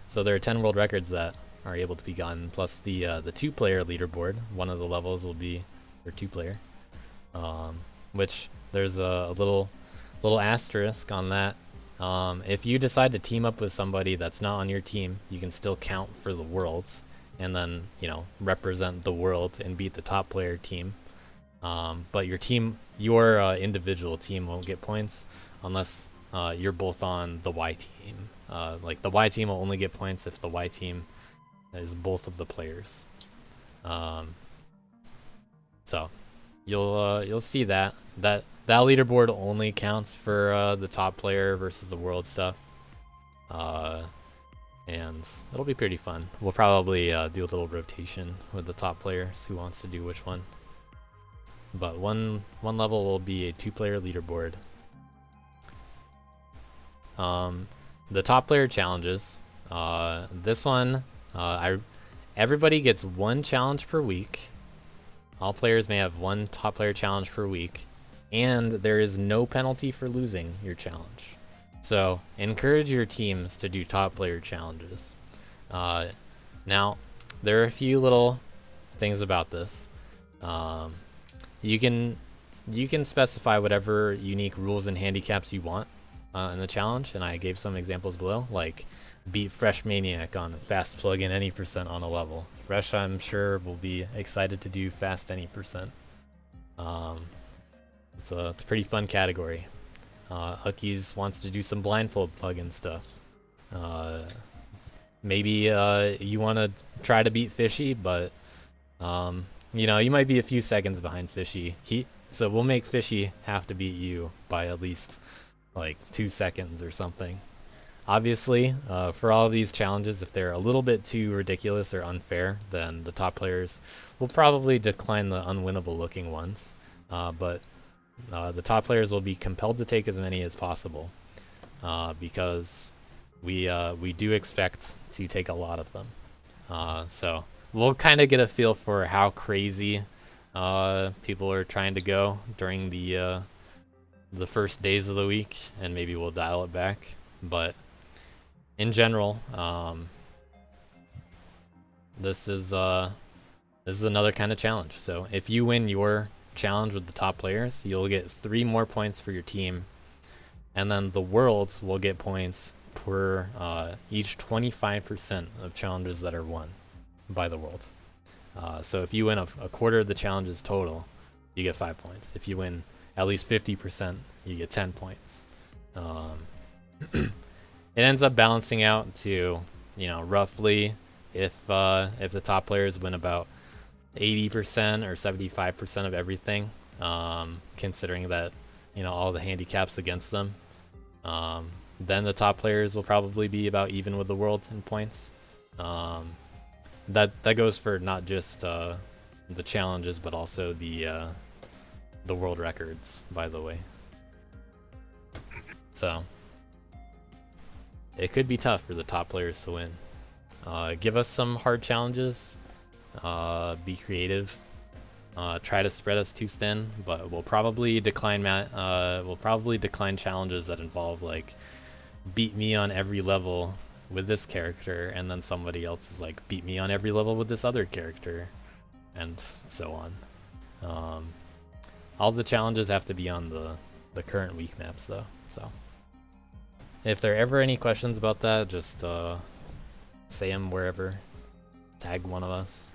So there are 10 world records that are able to be gotten, plus the 2-player leaderboard. One of the levels will be for 2-player, which there's a little asterisk on that. If you decide to team up with somebody that's not on your team, you can still count for the worlds, and then represent the world and beat the top player team. But your individual team won't get points unless you're both on the Y team. Like the Y team will only get points if the Y team is both of the players. So you'll see that leaderboard only counts for the top player versus the world stuff. And it'll be pretty fun. We'll probably do a little rotation with the top players who wants to do which one. But one level will be a 2-player leaderboard. The top player challenges. This one, everybody gets 1 challenge per week. All players may have 1 top player challenge per week, and there is no penalty for losing your challenge. So encourage your teams to do top player challenges. Now, there are a few little things about this. You can specify whatever unique rules and handicaps you want in the challenge, and I gave some examples below, like beat Fresh Maniac on fast plug in any % on a level. Fresh, I'm sure, will be excited to do fast any %. It's a pretty fun category. Hookies wants to do some blindfold plug-in stuff. Maybe you want to try to beat Fishy, but you might be a few seconds behind Fishy. So we'll make Fishy have to beat you by at least like 2 seconds or something. Obviously, for all of these challenges, if they're a little bit too ridiculous or unfair, then the top players will probably decline the unwinnable looking ones. But the top players will be compelled to take as many as possible, because we do expect to take a lot of them. So we'll kind of get a feel for how crazy people are trying to go during the first days of the week, and maybe we'll dial it back. But in general, this is another kind of challenge. So if you win your challenge with the top players, you'll get 3 more points for your team, and then the world will get points per each 25% of challenges that are won by the world. So if you win a quarter of the challenges total, you get 5 points. If you win at least 50%, you get 10 points. It ends up balancing out to, roughly, if the top players win about 80% or 75% of everything, considering that, all the handicaps against them, then the top players will probably be about even with the world in points. That goes for not just the challenges, but also the world records, by the way. So it could be tough for the top players to win. Give us some hard challenges. Be creative. Try to spread us too thin, but we'll probably decline challenges that involve like beat me on every level with this character, and then somebody else is like beat me on every level with this other character, and so on. All the challenges have to be on the current week maps though, so if there are ever any questions about that, just say them wherever. Tag one of us.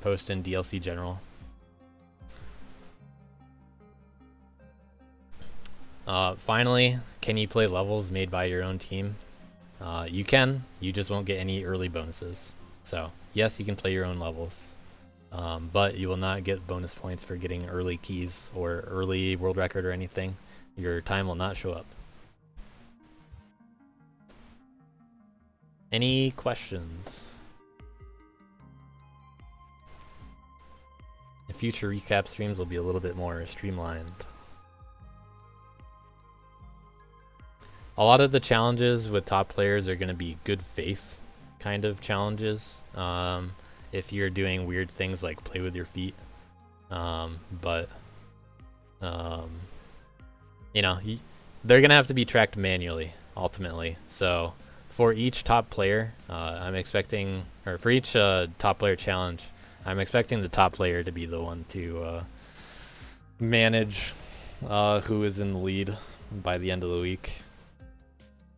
Post in DLC General. Finally, can you play levels made by your own team? You can, you just won't get any early bonuses. So, yes, you can play your own levels, but you will not get bonus points for getting early keys or early world record or anything. Your time will not show up. Any questions? The future recap streams will be a little bit more streamlined. A lot of the challenges with top players are going to be good faith kind of challenges. If you're doing weird things like play with your feet. But they're going to have to be tracked manually, ultimately. So for each top player, for each top player challenge, I'm expecting the top player to be the one to manage who is in the lead by the end of the week.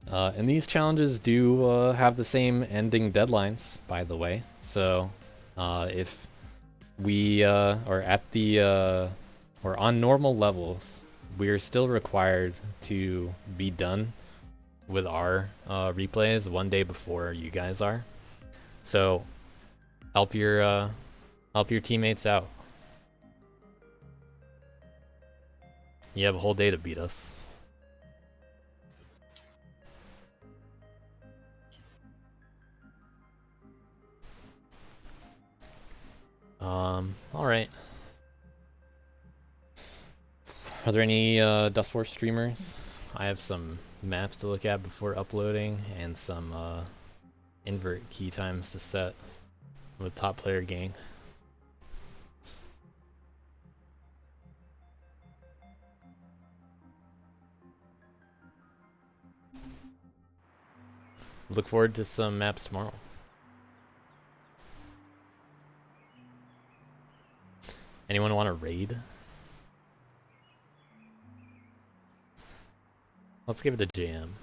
And these challenges do have the same ending deadlines, by the way. So if we are at the or on normal levels, we are still required to be done with our replays one day before you guys are. So help your teammates out. You have a whole day to beat us. Alright. Are there any Dustforce streamers? I have some maps to look at before uploading and some invert key times to set with top player gang. Look forward to some maps tomorrow. Anyone want to raid? Let's give it a jam.